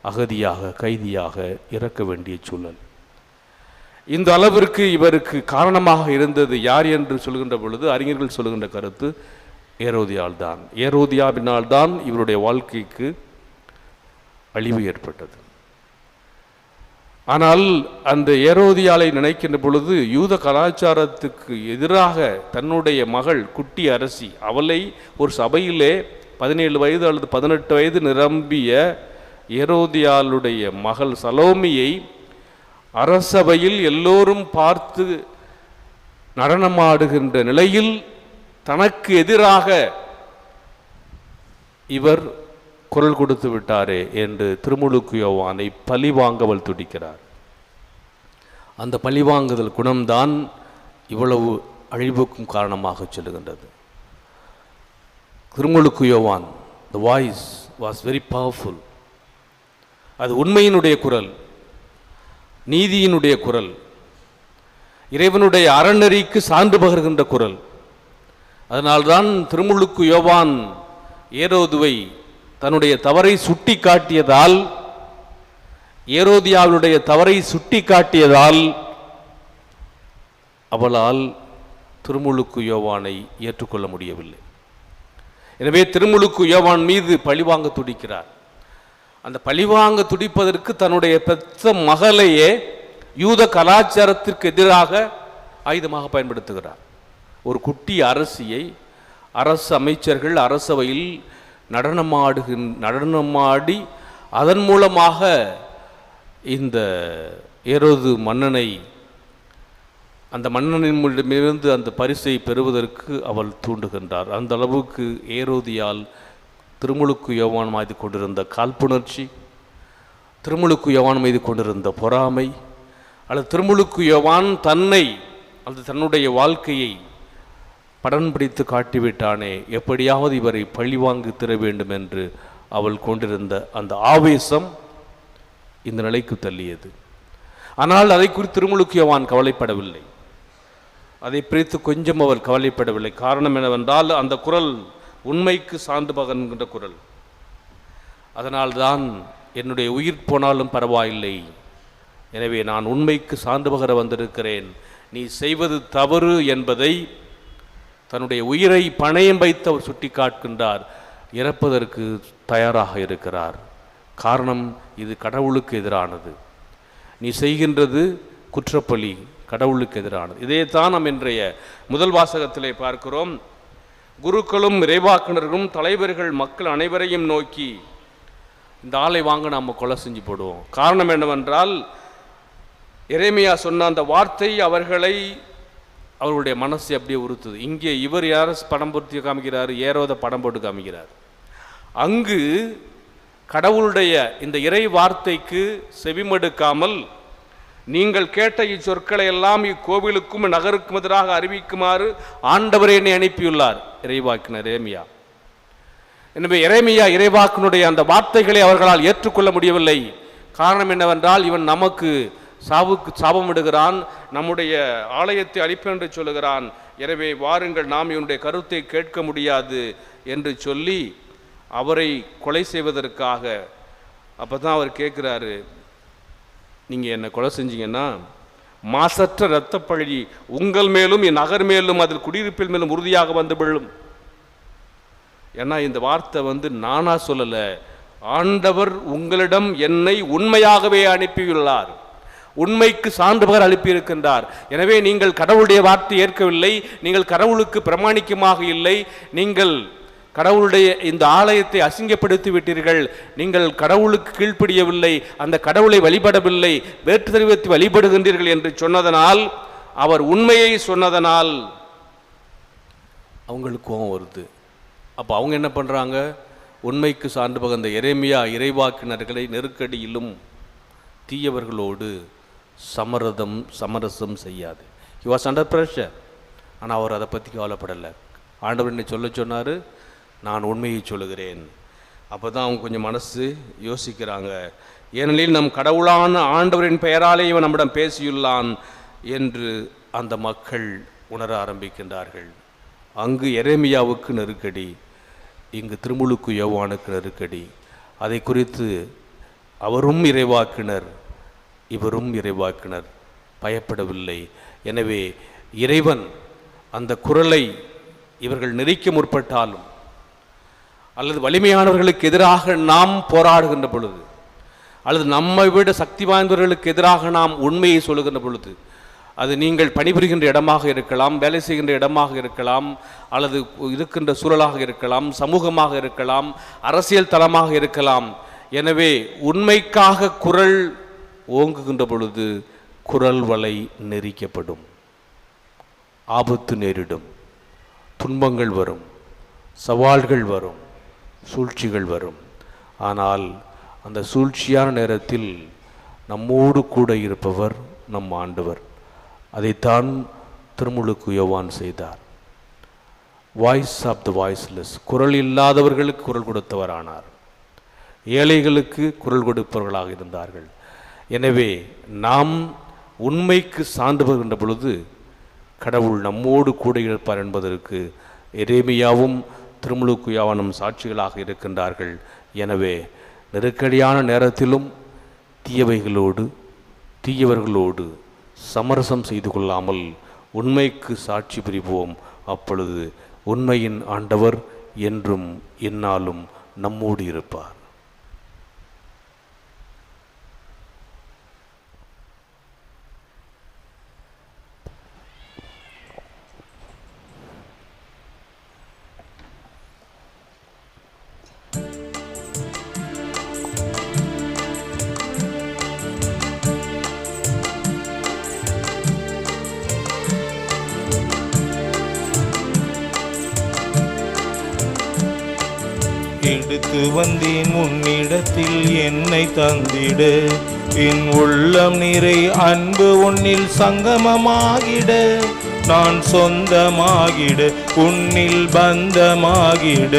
அகதியாக கைதியாக இறக்க வேண்டிய சூழல். இந்த அளவிற்கு இவருக்கு காரணமாக இருந்தது யார் என்று சொல்கின்ற பொழுது அறிஞர்கள் சொல்கின்ற கருத்து ஏரோதியால் தான். ஏரோதியாவினால் தான் இவருடைய வாழ்க்கைக்கு அழிவு ஏற்பட்டது. ஆனால் அந்த ஏரோதியாலை நினைக்கின்ற பொழுது யூத கலாச்சாரத்துக்கு எதிராக தன்னுடைய மகள் குட்டி அரசி, அவளை ஒரு சபையிலே 17 வயது அல்லது 18 வயது நிரம்பிய ஏரோதியாளுடைய மகள் சலோமியை அரசபையில் எல்லோரும் பார்த்து நடனமாடுகின்ற நிலையில் தனக்கு எதிராக இவர் குரல் கொடுத்து விட்டாரே என்று திருமுழுக்கு யோவானை பழிவாங்கவள் துடிக்கிறார். அந்த பழிவாங்குதல் குணம்தான் இவ்வளவு அழிவுக்கும் காரணமாக செல்லுகின்றது. திருமுழுக்கு யோவான், the voice was very powerful. அது உண்மையினுடைய குரல், நீதியினுடைய குரல், இறைவனுடைய அறநெறிக்கு சான்று பகர்கின்ற குரல். அதனால்தான் திருமுழுக்கு யோவான் ஏரோதுவை தன்னுடைய தவறை சுட்டி காட்டியதால், ஏரோதியாவுடைய தவறை சுட்டி காட்டியதால் அவளால் திருமுழுக்கு யோவானை ஏற்றுக்கொள்ள முடியவில்லை. எனவே திருமுழுக்கு யோவான் மீது பழிவாங்க துடிக்கிறார். அந்த பழிவாங்க துடிப்பதற்கு தன்னுடைய பெற்ற மகளையே யூத கலாச்சாரத்திற்கு எதிராக ஆயுதமாக பயன்படுத்துகிறார். ஒரு குட்டி அரசியை அரசு அமைச்சர்கள் அரசவையில் நடனமாடி அதன் மூலமாக இந்த ஏரோது மன்னனை, அந்த மன்னனிடமிருந்து அந்த பரிசை பெறுவதற்கு அவள் தூண்டுகின்றார். அந்த அளவுக்கு ஏரோதியால் திருமுழுக்கு யோவான் மீது கொண்டிருந்த காழ்ப்புணர்ச்சி, திருமுழுக்கு யோவான் மீது கொண்டிருந்த பொறாமை, அல்லது திருமுழுக்கு யோவான் தன்னை அல்லது தன்னுடைய வாழ்க்கையை படம் பிடித்து காட்டிவிட்டானே, எப்படியாவது இவரை பழிவாங்கி தர வேண்டும் என்று அவள் கொண்டிருந்த அந்த ஆவேசம் இந்த நிலைக்கு தள்ளியது. ஆனால் அதை குறித்து திருமுழுக்கு யோவான் கவலைப்படவில்லை. அதை பிரித்து கொஞ்சம் அவள் கவலைப்படவில்லை. காரணம் என்னவென்றால் அந்த குரல் உண்மைக்கு சான்று பகர்கின்ற குரல். அதனால்தான் என்னுடைய உயிர் போனாலும் பரவாயில்லை, எனவே நான் உண்மைக்கு சான்று பகர வந்திருக்கிறேன், நீ செய்வது தவறு என்பதை தன்னுடைய உயிரை பணயம் வைத்து அவர் சுட்டி காட்டுகின்றார். இறப்பதற்கு தயாராக இருக்கிறார். காரணம், இது கடவுளுக்கு எதிரானது, நீ செய்கின்றது குற்றப்பழி, கடவுளுக்கு எதிரானது. இதைத்தான் நாம் இன்றைய முதல் வாசகத்திலே பார்க்கிறோம். குருக்களும் இறைவாக்கினர்களும் தலைவர்கள் மக்கள் அனைவரையும் நோக்கி இந்த ஆளை வாங்க நாம் கொலை செஞ்சு போடுவோம். காரணம் என்னவென்றால் எரேமியா சொன்ன அந்த வார்த்தை அவர்களுடைய மனசை அப்படியே உறுத்துது. இங்கே இவர் யார படம் போட்டு காமிக்கிறார், ஏரோத படம் போட்டு காமிக்கிறார். அங்கு கடவுளுடைய இந்த இறை வார்த்தைக்கு செவிமடுக்காமல் நீங்கள் கேட்ட இச்சொற்களை எல்லாம் இக்கோவிலுக்கும் நகருக்கும் எதிராக அறிவிக்குமாறு ஆண்டவரே என்னை அனுப்பியுள்ளார் இறைவாக்கினர் எரேமியா. எனவே எரேமியா இறைவாக்கினுடைய அந்த வார்த்தைகளை அவர்களால் ஏற்றுக்கொள்ள முடியவில்லை. காரணம் என்னவென்றால் இவன் நமக்கு சாபமிடுகிறான், நம்முடைய ஆலயத்தை அழிப்பேன் என்று சொல்லுகிறான். எனவே வாருங்கள், நாம் இவனுடைய கருத்தை கேட்க முடியாது என்று சொல்லி அவரை கொலை செய்வதற்காக. அப்போ தான் அவர் கேட்குறாரு, நீங்கள் என்னை கொலை செஞ்சீங்கன்னா மாசற்ற இரத்த பழி உங்கள் மேலும் என் நகர் மேலும் அதில் குடியிருப்பில் மேலும் உறுதியாக வந்து விழும். ஏன்னா இந்த வார்த்தை நானா சொல்லலை, ஆண்டவர் உங்களிடம் என்னை உண்மையாகவே அனுப்பியுள்ளார், உண்மைக்கு சான்றுபகர் அனுப்பியிருக்கின்றார். எனவே நீங்கள் கடவுளுடைய வார்த்தை ஏற்கவில்லை, நீங்கள் கடவுளுக்கு பிரமாணிக்கமாக இல்லை, நீங்கள் கடவுளுடைய இந்த ஆலயத்தை அசிங்கப்படுத்தி விட்டீர்கள், நீங்கள் கடவுளுக்கு கீழ்ப்படியவில்லை, அந்த கடவுளை வழிபடவில்லை, வேற்று தெய்வத்தை வழிபடுகின்றீர்கள் என்று சொன்னதனால், அவர் உண்மையை சொன்னதனால் அவங்களுக்கு கோபம் வருது. அப்போ அவங்க என்ன பண்ணுறாங்க, உண்மைக்கு சான்று பகந்த எரேமியா இறைவாக்கினர்களை நெருக்கடியிலும் தீயவர்களோடு சமரசம் செய்யாது. He was under pressure. ஆனால் அவர் அதை பற்றி கவலைப்படலை. ஆண்டவர் என்னை சொல்ல சொன்னார், நான் உண்மையை சொல்லுகிறேன். அப்போ தான் அவங்க கொஞ்சம் மனசு யோசிக்கிறாங்க. ஏனெனில் நம் கடவுளான ஆண்டவரின் பெயராலே இவன் நம்மிடம் பேசியுள்ளான் என்று அந்த மக்கள் உணர ஆரம்பிக்கின்றார்கள். அங்கு எரேமியாவுக்கு நெருக்கடி, இங்கு திருமுழுக்கு யோவானுக்கு நெருக்கடி. அதை குறித்து அவரும் இறைவாக்கினர், இவரும் இறைவாக்கினர், பயப்படவில்லை. எனவே இறைவன் அந்த குரலை இவர்கள் நெறிக்க முற்பட்டாலும், அல்லது வலிமையானவர்களுக்கு எதிராக நாம் போராடுகின்ற பொழுது, அல்லது நம்மை விட சக்தி வாய்ந்தவர்களுக்கு எதிராக நாம் உண்மையை சொல்லுகின்ற பொழுது, அது நீங்கள் பணிபுரிகின்ற இடமாக இருக்கலாம், வேலை செய்கின்ற இடமாக இருக்கலாம், அல்லது இருக்கின்ற சூழலாக இருக்கலாம், சமூகமாக இருக்கலாம், அரசியல் தளமாக இருக்கலாம். எனவே உண்மைக்காக குரல் ஓங்குகின்ற பொழுது குரல் வலை நெரிக்கப்படும், ஆபத்து நேரிடும், துன்பங்கள் வரும், சவால்கள் வரும், சூழ்ச்சிகள் வரும். ஆனால் அந்த சூழ்ச்சியான நேரத்தில் நம்மோடு கூட இருப்பவர் நம் ஆண்டவர். அதைத்தான் திருமுழுக்கு யோவான் செய்தார். வாய்ஸ் ஆஃப் த வாய்ஸ்லெஸ், குரல் இல்லாதவர்களுக்கு குரல் கொடுத்தவரானார். ஏழைகளுக்கு குரல் கொடுப்பவர்களாக இருந்தார்கள். எனவே நாம் உண்மைக்கு சான்று பகிர்கின்ற பொழுது கடவுள் நம்மோடு கூட இருப்பார் என்பதற்கு எரேமியாவும் திருமுழுக்கு யோவானும் சாட்சிகளாக இருக்கின்றார்கள். எனவே நெருக்கடியான நேரத்திலும் தீயவர்களோடு சமரசம் செய்து கொள்ளாமல் உண்மைக்கு சாட்சி புரிவோம். அப்பொழுது உண்மையின் ஆண்டவர் என்றும் எந்நாளும் நம்மோடு இருப்பார். எடுத்து வந்தேன் உன்னிடத்தில் என்னை தந்திட, என் உள்ளம் நிறை அன்பு உன்னில் சங்கமமாகிட, நான் சொந்தமாகிட உன்னில் பந்தமாகிட.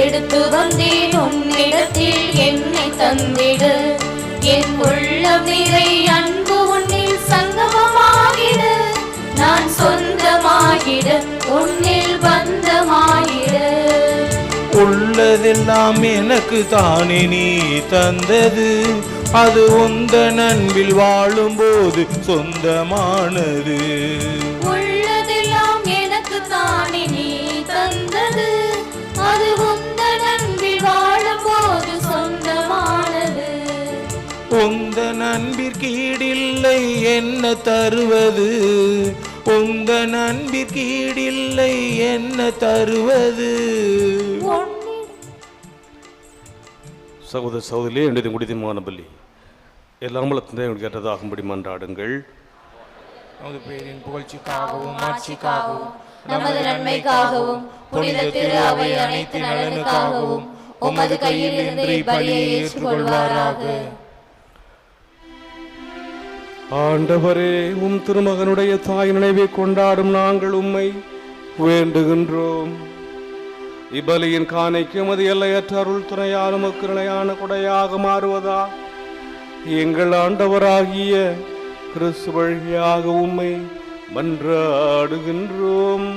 எடுத்து வந்தேன் உன்னிடத்தில் என்னை தந்திட, என் உள்ளம் நிறை அன்பு உன்னில் சங்கமமாகிட, நான் சொந்தமாகிட உன்னில் பந்தமாகிட. உள்ளதெல்லாம் எனக்கு தானே நீ தந்தது, அது உந்தன் அன்பில் வாழும்போது சொந்தமானது. உள்ளதெல்லாம் எனக்கு தானே நீ தந்தது, அது உந்தன் அன்பில் வாழும்போது சொந்தமானது. உந்தன் அன்பிற்கீடில்லை என்ன தருவது, உந்தன் அன்பிற்கீடில்லை என்ன தருவது. சகோதர சகோதரிலே என்னுடைய முடிதமான பள்ளி எல்லாம் கேட்டதாகும்படி மன்றாடுங்கள். நமது பேரின் புகழ்ச்சிக்காகவும் ஆட்சிக்காகவும் நமது நன்மைக்காகவும் புனித திரு அவை அனைத்து நலனுக்காகவும் உமது கையில் இருந்து பலியை ஏற்றுக்கொள்வாராக. ஆண்டவரே, உம் திருமகனுடைய தாய் நினைவை கொண்டாடும் நாங்கள் உம்மை வேண்டுகின்றோம். இப்பலியின் காணிக்கு உமது எல்லையற்ற அருள் துணையால் உமக்கு நிலையான கொடையாக மாறுவதா எங்கள் ஆண்டவராகிய கிறிஸ்து வழியாக உம்மை மன்றாடுகின்றோம்.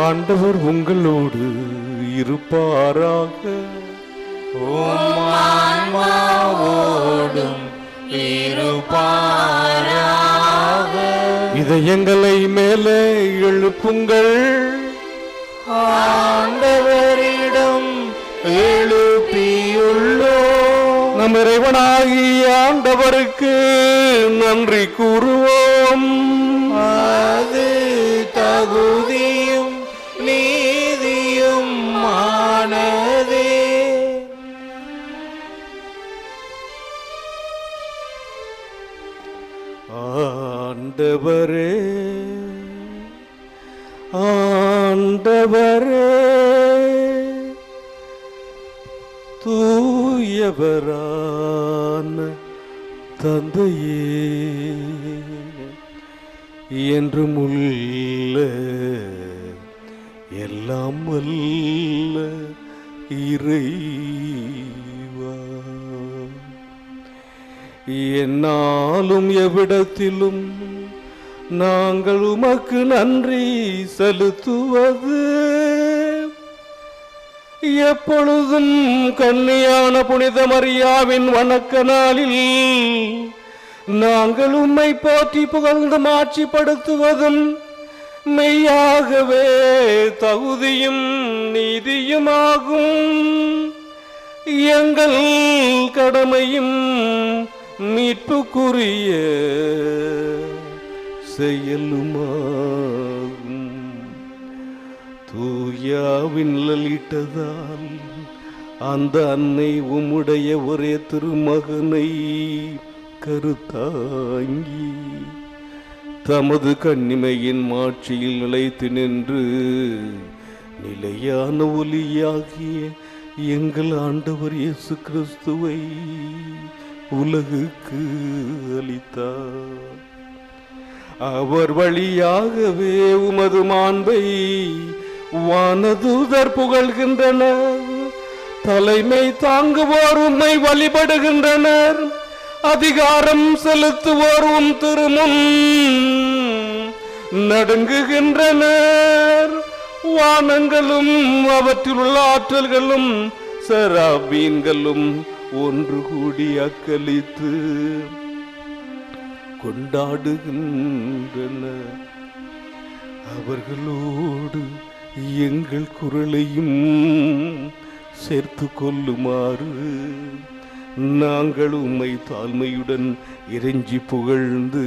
ஆண்டவர் உங்களோடு இருப்பாராக. ஆன்மாவோடும் இருப்பாராக. இதயங்களை மேலே எழுப்புங்கள். ஆண்டவரிடம் எழுப்பியுள்ளோம். நம் இறைவனாகிய ஆண்டவருக்கு நன்றி கூறுவோம். அது தகுதியும் நீதியும் ஆனதே. ஆண்டவரே, ஆண்டவரே தூயவரான தந்தையே என்றும் உள்ள எல்லாம் வல்ல இறைவா, என்னாலும் எவ்விடத்திலும் நாங்கள் உமக்கு நன்றி செலுத்துவது எப்பொழுதும் கன்னியான புனித மரியாவின் வணக்க நாளில் நாங்கள் உம்மை போற்றி புகழ்ந்து மாட்சிப்படுத்துவதும் மெய்யாகவே தகுதியும் நீதியுமாகும். எங்கள் கடமையும் மீட்புக்குரிய செயலுமாகும். தூயாவின் லலிட்டதால் அந்த அன்னை உம்முடைய ஒரே திருமகனை கருத்தாங்கி தமது கன்னிமையின் மாட்சியில் நிலைத்து நின்று நிலையான ஒளியாகிய எங்கள் ஆண்டவர் இயேசு கிறிஸ்துவை உலகுக்கு அளித்தார். அவர் வழியாகவே உமது மாண்பை வானதூதர் புகழ்கின்றனர். தலைமை தாங்குவோர் உம்மை வழிபடுகின்றனர். அதிகாரம் செலுத்துவோர் உம் திருமுன் நடுங்குகின்றனர். வானங்களும் அவற்றில் உள்ள ஆற்றல்களும் செராபீன்களும் ஒன்று கூடி அக்களித்து கொண்டாடுகின்றனர். அவர்களோடு எங்கள் குரலையும் சேர்த்து கொள்ளுமாறு நாங்கள் உம்மை தாழ்மையுடன் இறைஞ்சி புகழ்ந்து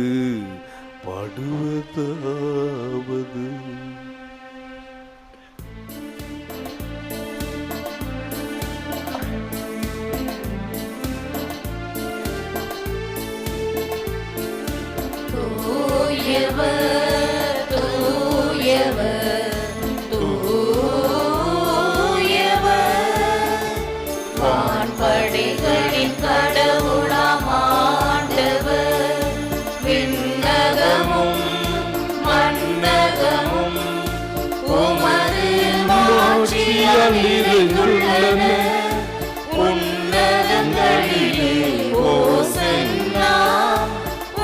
பாடுவதாவது. தூயவர் தூயவர் தூயவர் வான்படைகளின் கடவுளாம் ஆண்டவர். விண்ணகமும் மண்ணகமும் உமது மாட்சியால் நிறைந்துள்ளன. உன்னதங்களிலே ஓசன்னா,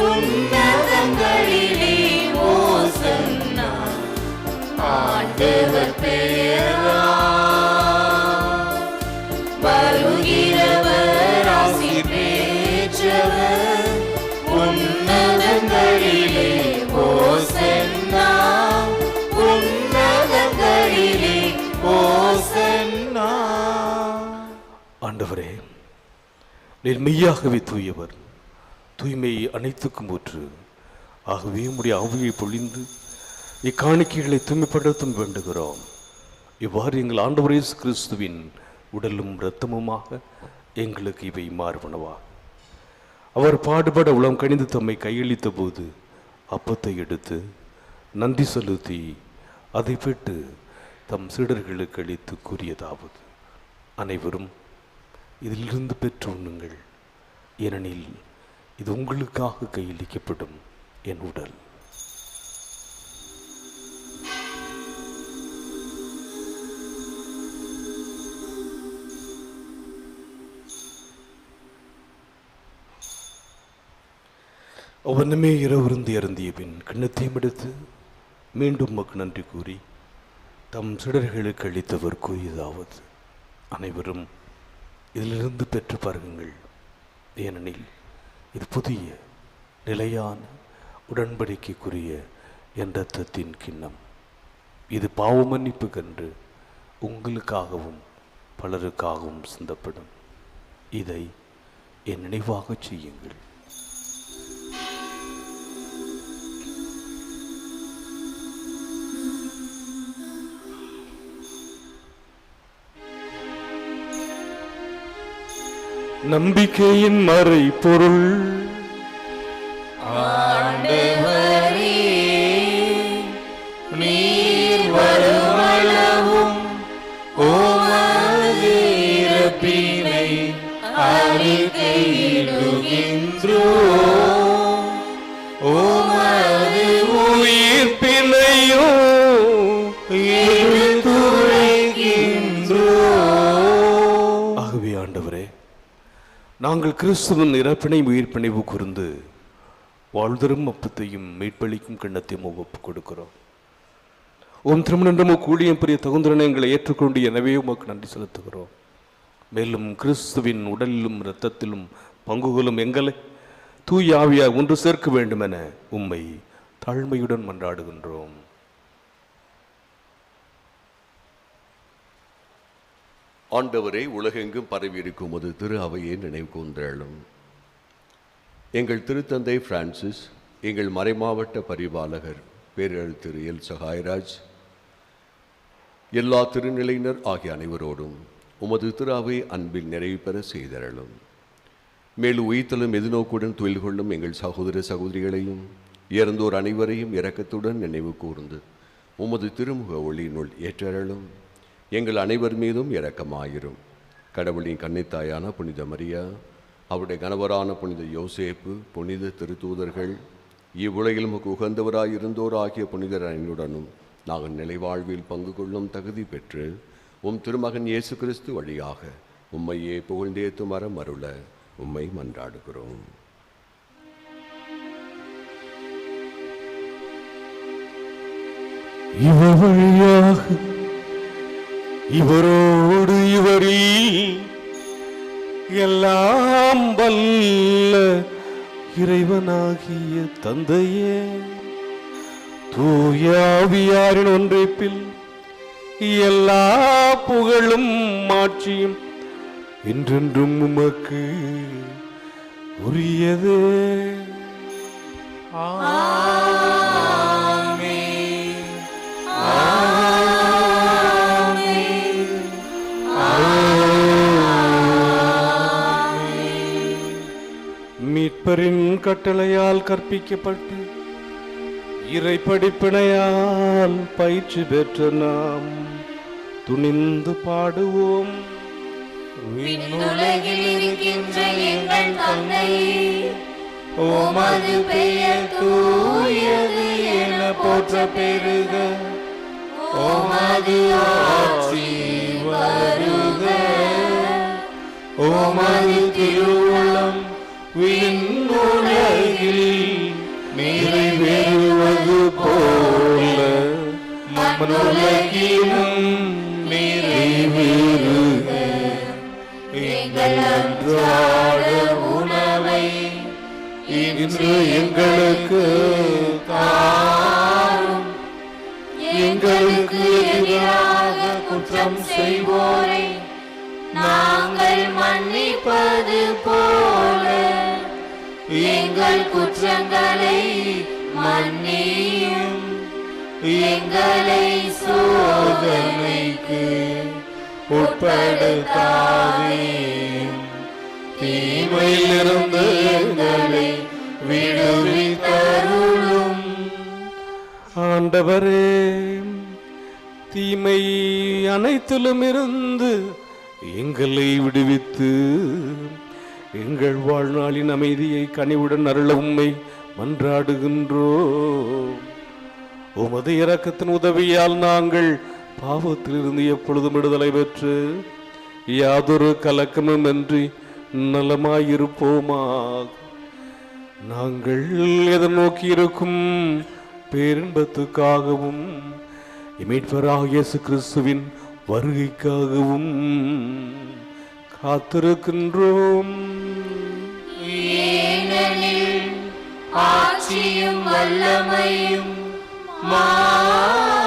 உன்னதங்களிலே ஓசன்னா. ஆண்டவர் பெயரால் வருகிறவர் ஆசி பெற்றவர். உன்னதங்களிலே ஓசன்னா, உன்னதங்களிலே ஓசன்னா. ஆண்டவரே, நீர் மெய்யாகவே தூயவர், தூய்மையை அனைத்துக்கும் ஊற்று. ஆகவே உம்முடைய ஆவியை பொழிந்து இக்காணிக்கைகளை தூய்மைப்படுத்தும் வேண்டுகிறோம். இவ்வாறு எங்கள் ஆண்டவர் இயேசு கிறிஸ்துவின் உடலும் இரத்தமுமாக எங்களுக்கு இவை மாறுவனவா. அவர் பாடுபட உளம் கணிந்து தம்மை கையளித்த போது அப்பத்தை எடுத்து நன்றி செலுத்தி அதை பெற்று தம் சீடர்களுக்கு அளித்து கூறியதாவது: அனைவரும் இதிலிருந்து பெற்று உண்ணுங்கள், ஏனெனில் இது உங்களுக்காக கையளிக்கப்படும் என் உடல். அவனுமே இரவிருந்து இறந்திய பின் கிண்ணத்தையும் எடுத்து மீண்டும் மக்கு நன்றி கூறி தம் சிடர்களுக்கு அளித்தவர் கூறியதாவது: அனைவரும் இதிலிருந்து பெற்று பாருங்கள், ஏனெனில் இது புதிய நிலையான உடன்படிக்கைக்குரிய என் இரத்தத்தின் கிண்ணம். இது பாவ மன்னிப்பு கன்று உங்களுக்காகவும் பலருக்காகவும் சிந்தப்படும். இதை என் நினைவாக செய்யுங்கள். நம்பிக்கையின் மறை பொருள். ஆண்டவரே, நீர் வருமளவும் உமது உயிர்ப்பினையும் ஆகவே ஆண்டவரே, நாங்கள் கிறிஸ்துவின் இறப்பினை உயிர்ப்பினைவு கூர்ந்து வாழ்தரும் அப்பத்தையும் மீட்பளிக்கும் கிண்ணத்தையும் ஒப்புக் கொடுக்கிறோம். உம் திருமணம் கூடியம் பெரிய தகுந்தரனை எங்களை ஏற்றுக்கொண்டு எனவே உமக்கு நன்றி செலுத்துகிறோம். மேலும் கிறிஸ்துவின் உடலிலும் இரத்தத்திலும் பங்குகளும் எங்களை தூய ஆவியாய் ஒன்று சேர்க்க வேண்டும் என உம்மை தாழ்மையுடன் மன்றாடுகின்றோம். ஆண்டவரே, உலகெங்கும் பரவியிருக்கும் ஒரு திரு அவையை நினைவு கூர்ந்தேளும். எங்கள் திருத்தந்தை பிரான்சிஸ், எங்கள் மறைமாவட்ட பரிபாலகர் பேரறிஞர் திரு எல் சகாயராஜ், எல்லா திருநிலையினர் ஆகிய அனைவரோடும் உமது திரு அவை அன்பில் நிறைவு பெற செய்தருளும். மேலும் உயிர்த்தலும் எதிர்நோக்குடன் தொழில் கொள்ளும் எங்கள் சகோதர சகோதரிகளையும் இறந்தோர் அனைவரையும் இரக்கத்துடன் நினைவு கூர்ந்து உமது திருமுக ஒளியினுள் ஏற்றருளும். எங்கள் அனைவர் மீதும் இரக்கமாயிரும். கடவுளின் கன்னித்தாயான புனித மரியா, அவருடைய கணவரான புனித யோசேப்பு, புனித திருத்தூதர்கள், இவ்வுலகில் நமக்கு உகந்தவராயிருந்தோர் ஆகிய புனிதர் அனைவருடனும் நாங்கள் நிலைவாழ்வில் பங்கு கொள்ளும் தகுதி பெற்று உம் திருமகன் இயேசு கிறிஸ்து வழியாக உம்மையே புகழ்ந்தேத்து மரம் அருள உம்மை மன்றாடுகிறோம். இவர் வழியாக இவரோடு இவரில் எல்லாம் வல்ல இறைவனாகிய தந்தையே, தூய ஆவியாரின் ஒன்றைப்பில் எல்லா புகழும் மாட்சியும் என்றென்றும் உமக்கு உரியதே. மீட்பரின் கட்டளையால் கற்பிக்கப்பட்டு இறை படிப்பினையால் பயிற்சி பெற்ற நாம் துணிந்து பாடுவோம். விண்ணுலகில் இருக்கின்ற எங்கள் தந்தை, உமது பெயர் தூயது என போற்ற பெருக, உமது ஆட்சி வருக, உமது திருவுளம் விண்ணுலகில் நிறைவேறுவது போல மண்ணுலகிலும் நிறைவேறுக. எங்கள் அன்றாட உணவை இன்று எங்களுக்கு தாரும். எங்களுக்கு எதிராக குற்றம் செய்வோரை நாங்கள் மன்னிப்பது போல எங்கள் குற்றங்களை மன்னியும். எங்களை சோதனைக்கு உட்படுத்தாதேயும், தீமையிலிருந்து எங்களை விடுவித்தருளும். ஆண்டவரே, தீமை அனைத்திலும் இருந்து எங்களை விடுவித்து எங்கள் வாழ்நாளின் அமைதியை கனிவுடன் அருள உம்மை மன்றாடுகின்றோம். உமது இரக்கத்தின் உதவியால் நாங்கள் பாவத்திலிருந்து எப்பொழுதும் விடுதலை பெற்று யாதொரு கலக்கமும் இன்றி நலமாயிருப்போமாக. நாங்கள் எதிர்நோக்கி இருக்கும் பேரின்பத்துக்காகவும் மீட்பராகிய இயேசு கிறிஸ்துவின் வருகைக்காகவும் காத்திருக்கின்றோம். ஏனெனில் ஆட்சியும் வல்லமையும் மாட்சியும்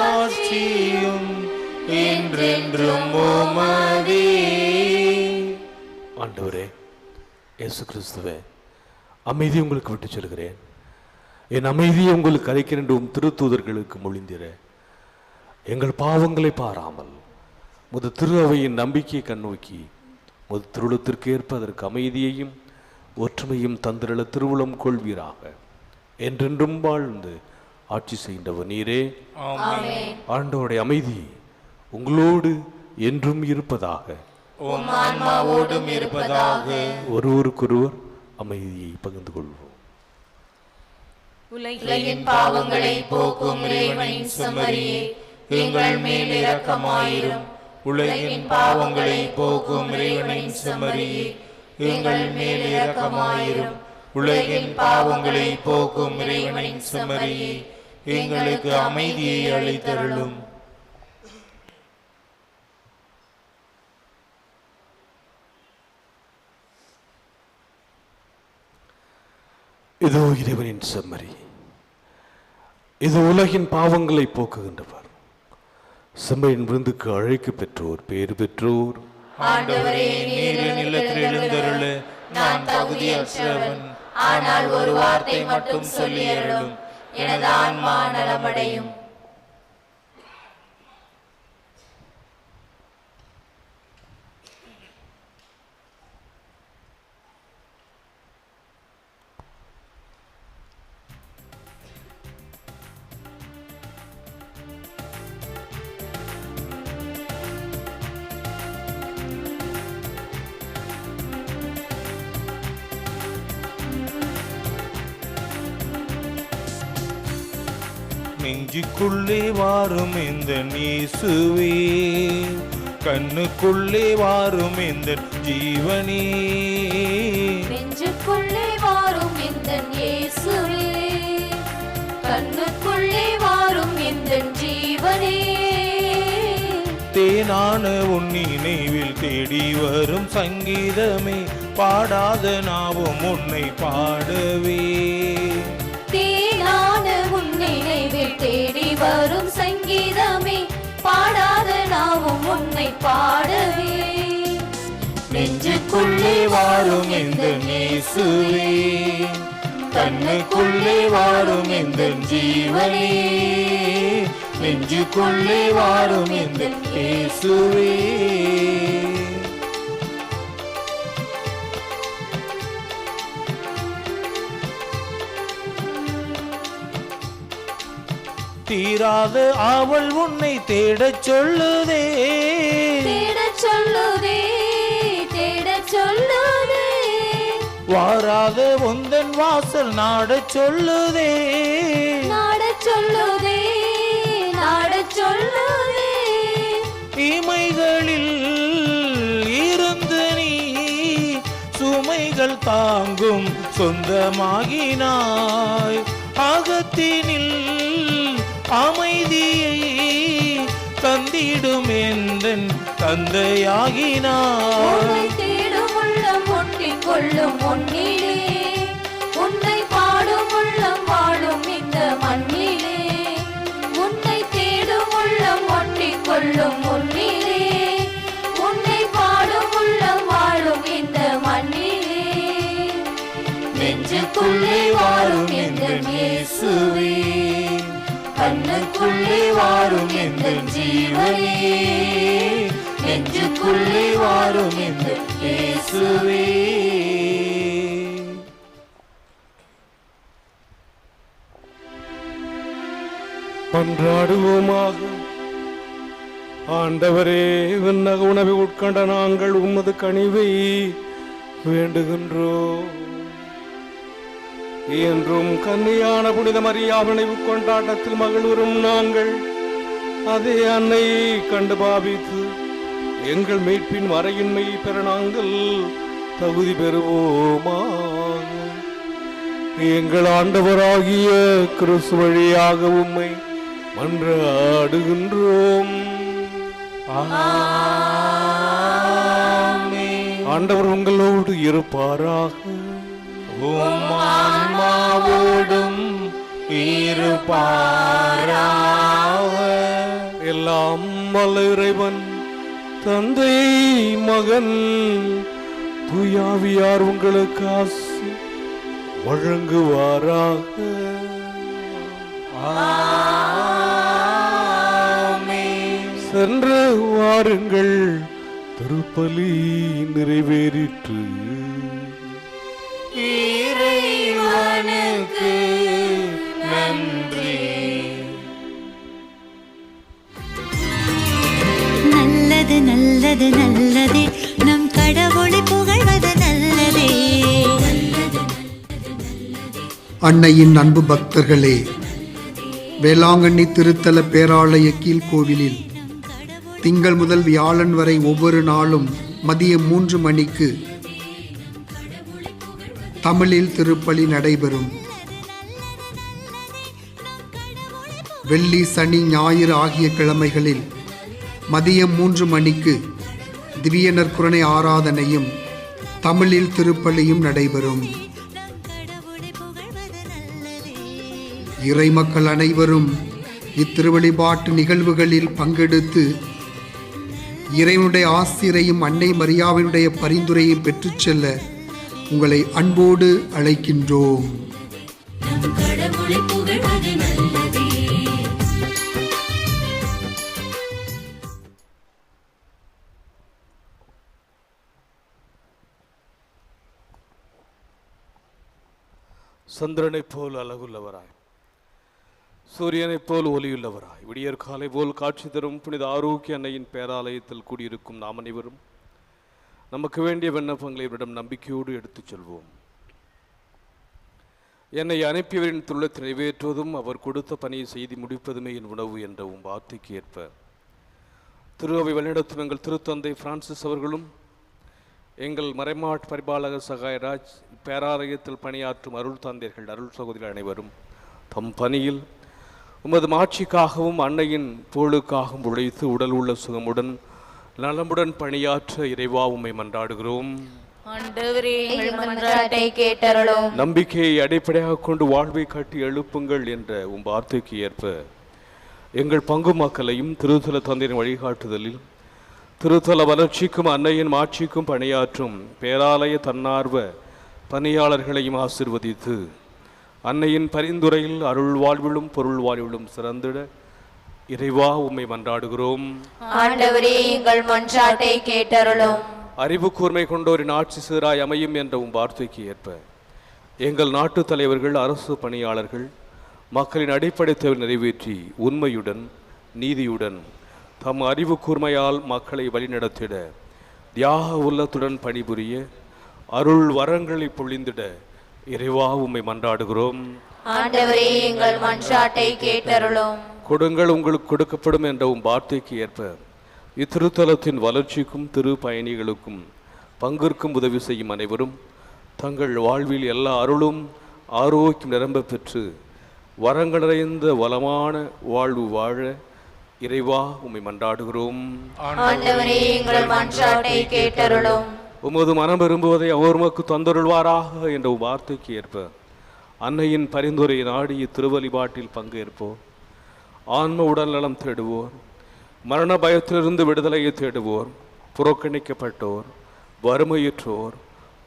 என்றென்றும் உமதே. ஆண்டவரே இயேசு கிறிஸ்துவே, அமைதி உங்களுக்கு விட்டு செல்கிறேன், என் அமைதியை உங்களுக்கு அளிக்கிறேன் என்று திருத்தூதர்களுக்கு மொழிந்திர. எங்கள் பாவங்களை பாராமல் முது திரு அவையின் நம்பிக்கையை கண்ணோக்கி முது திருவுளத்திற்கு ஏற்ப அதற்கு அமைதியையும் ஒற்றுமையும் தந்திரள திருவுளம் கொள்வீராக. என்றென்றும் வாழ்ந்து ஆட்சி செய்கின்றவர் நீரே. ஆண்டவருடைய அமைதி உங்களோடு என்றும் இருப்பதாக. உம் ஆன்மாவோடும் இருப்பதாக. ஒருவருக்கொருவர் அமைதியை பகிர்ந்து கொள்வோம். உலகின் பாவங்களை போக்கும் இறைவனின் செம்மறியே, எங்கள் மேல் இரக்கமாயிரும். உலகின் பாவங்களை போக்கும் இறைவனின் செம்மறியே, எங்கள் மேல் இரக்கமாயிரும். உலகின் பாவங்களை போக்கும் இறைவனின் செம்மறியே, எங்களுக்கு அமைதியை அளித்தருளும். இதோ இறைவனின் செம்மறி, இது உலகின் பாவங்களை போக்குகின்றவர். செம்மறியின் விருந்துக்கு அழைக்க பெற்றோர் பேறு பெற்றோர். ஆண்டவரே, நீர் நிலத்தில் எழுந்தருள நான் தகுதியற்றவன். ஆனால் ஒரு வார்த்தை மட்டும் சொல்லி அருளும், எனது ஆன்மா நலமடையும். நெஞ்சுக்குள்ளே வாரும் இந்த இயேசுவே, கண்ணுக்குள்ளே வாரும் இந்த ஜீவனே. நெஞ்சுக்குள்ளே வாரும் இந்த இயேசுவே, கண்ணுக்குள்ளே வாரும் இந்த ஜீவனே. தேனான உன் நினைவில் தேடி வரும் சங்கீதமே, பாடாத நாவும் உன்னை பாடவே. தேனான உன் நினைவில் தேடி வரும் சங்கீதமே, பாடாத நாவும் உன்னை பாடவே. நெஞ்சுக்குள்ளே வாரும் இந்த இயேசுவே, கண்ணுக்குள்ளே வாரும் இந்த ஜீவனே. நெஞ்சுக்குள்ளே வாரும் இந்த இயேசுவே. தீராத அவள் உன்னை தேடச் சொல்லுதே, தேடச் சொல்லுதே, தேடச் சொல்லுதே. வாராத உந்தன் வாசல் நாடச் சொல்லுதே, நாடச் சொல்லுதே, நாடச் சொல்லுதே. இமைகளில் இருந்து நீ சுமைகள் தாங்கும் சொந்தமாகினாய். அகத்தினில் அமைதியை தந்திடும் எந்தன் தந்தையாகினாய். உன்னை தேடும் உள்ளம் ஒட்டிக் கொள்ளும் உன்னிலே, உன்னை பாடும் உள்ளம் வாழும் இந்த மண்ணிலே. உன்னை தேடும் உள்ளம் ஒட்டிக் கொள்ளும் உன்னிலே, உன்னை பாடும் உள்ளம் வாழும் இந்த மண்ணிலே. நெஞ்சுக்குள்ளே வாரும் இந்த இயேசுவே, கண்ணுக்குள்ளே வாரும் இந்த ஜீவனே. நெஞ்சுக்குள்ளே வாரும் இந்த இயேசுவே. மன்றாடுவோமாக. ஆண்டவரே, விண்ணக உணவை உட்கொண்ட நாங்கள் உமது கனிவை வேண்டுகின்றோம். என்றும் கன்னியான புனித மரியாவினை கொண்டாட்டத்தில் மகிழ்வரும் நாங்கள் அதே அன்னையை கண்டு பாவித்து எங்கள் மீட்பின் மறையின்மை பெற நாங்கள் தகுதி பெறுவோமாக. எங்கள் ஆண்டவராகிய கிறிஸ்து வழியாக உம்மை மன்றாடுகின்றோம். ஆண்டவர் உங்களோடு இருப்பாராக. ஆன்மாவோடும் இருப்பாராக. எல்லாம் வல்ல இறைவன் தந்தை மகன் தூயாவியார் உங்களுக்கு ஆசி வழங்குவாராக. சென்று வாருங்கள், திருப்பலி நிறைவேறிற்று. இறைவனுக்கு நன்றி. நல்லது நல்லது நல்லதே, நம் கடவுளை புகழ்வது நல்லதே. நல்லது அன்னையின் அன்பு பக்தர்களே, வேளாங்கண்ணி திருத்தல பேராலய கீழ்கோவிலில் திங்கள் முதல் வியாழன் வரை ஒவ்வொரு நாளும் மதியம் 3 மணிக்கு தமிழில் திருப்பலி நடைபெறும். வெள்ளி, சனி, ஞாயிறு ஆகிய கிழமைகளில் மதியம் 3 மணிக்கு திவ்ய நற்கருணை ஆராதனையும் தமிழில் திருப்பலியும் நடைபெறும். இறைமக்கள் அனைவரும் இத்திருவழிபாட்டு நிகழ்வுகளில் பங்கெடுத்து இறைவனுடைய ஆசிரையும் அன்னை மரியாவினுடைய பரிந்துரையும் பெற்றுச் செல்ல உங்களை அன்போடு அழைக்கின்றோம். சந்திரனைப் போல் அழகுள்ளவராய், சூரியனைப் போல் ஒளியுள்ளவராய், விடியற் காலை போல் காட்சி தரும் புனித ஆரோக்கிய அன்னையின் பேராலயத்தில் கூடியிருக்கும் நாம் அனைவரும் நமக்கு வேண்டிய விண்ணப்பங்களை இவரிடம் நம்பிக்கையோடு எடுத்துச் செல்வோம். என்னை அனுப்பியவரின் துள்ளத்தை நிறைவேற்றுவதும் அவர் கொடுத்த பணியை செய்து முடிப்பதுமே என் உணவு என்ற வார்த்தைக்கு ஏற்ப திரு அவை வழிநடத்தும் எங்கள் திருத்தந்தை பிரான்சிஸ் அவர்களும் எங்கள் மறைமாட் பரிபாலகர் சகாயராஜ், பேராலயத்தில் பணியாற்றும் அருள் தந்தையர்கள், அருள் சகோதரிகள் அனைவரும் தம் பணியில் உமது மாட்சிக்காகவும் அன்னையின் புகழுக்காகவும் உழைத்து உடல் உள்ள சுகமுடன் நலமுடன் பணியாற்ற இறைவா உம்மை மன்றாடுகிறோம். நம்பிக்கையை அடிப்படையாக கொண்டு வாழ்வை கட்டி எழுப்புங்கள் என்ற உம் வார்த்தைக்கு ஏற்ப எங்கள் பங்கு மக்களையும் திருத்தல தந்தையின் வழிகாட்டுதலில் திருத்தல வளர்ச்சிக்கும் அன்னையின் மாட்சிக்கும் பணியாற்றும் பேராலய தன்னார்வ பணியாளர்களையும் ஆசிர்வதித்து அன்னையின் பரிந்துரையில் அருள் வாழ்விலும் பொருள் வாழ்விலும் சிறந்திட இறைவா உம்மை மன்றாடுகிறோம். அறிவு கூர்மை கொண்டோரின் ஆட்சி சீராய் அமையும் என்ற உம் வார்த்தைக்கு ஏற்ப எங்கள் நாட்டு தலைவர்கள், அரசு பணியாளர்கள் மக்களின் அடிப்படை தேவை நிறைவேற்றி உண்மையுடன் நீதியுடன் தம் அறிவு கூர்மையால் மக்களை வழிநடத்திட தியாக உள்ளத்துடன் பணிபுரிய அருள் வரங்களை பொழிந்திட இறைவா உம்மை மன்றாடுகிறோம். கொடுங்கள் உங்களுக்கு கொடுக்கப்படும் என்ற உம் வார்த்தைக்கு ஏற்ப இத்திருத்தலத்தின் வளர்ச்சிக்கும் திரு பயணிகளுக்கும் பங்கிற்கும் உதவி செய்யும் அனைவரும் தங்கள் வாழ்வில் எல்லா அருளும் ஆரோக்கியம் நிரம்ப பெற்று வரங்கள் நிறைந்த வளமான வாழ்வு வாழ இறைவா உம்மை மன்றாடுகிறோம். உமது மனம் விரும்புவதை அவர் உமக்கு தந்தருள்வாராக என்ற வார்த்தைக்கு ஏற்ப அன்னையின் பரிந்துரை நாடி திருவழிபாட்டில் பங்கேற்போர், ஆன்ம உடல் நலம் தேடுவோர், மரண பயத்திலிருந்து விடுதலையை தேடுவோர், புறக்கணிக்கப்பட்டோர், வறுமையுற்றோர்,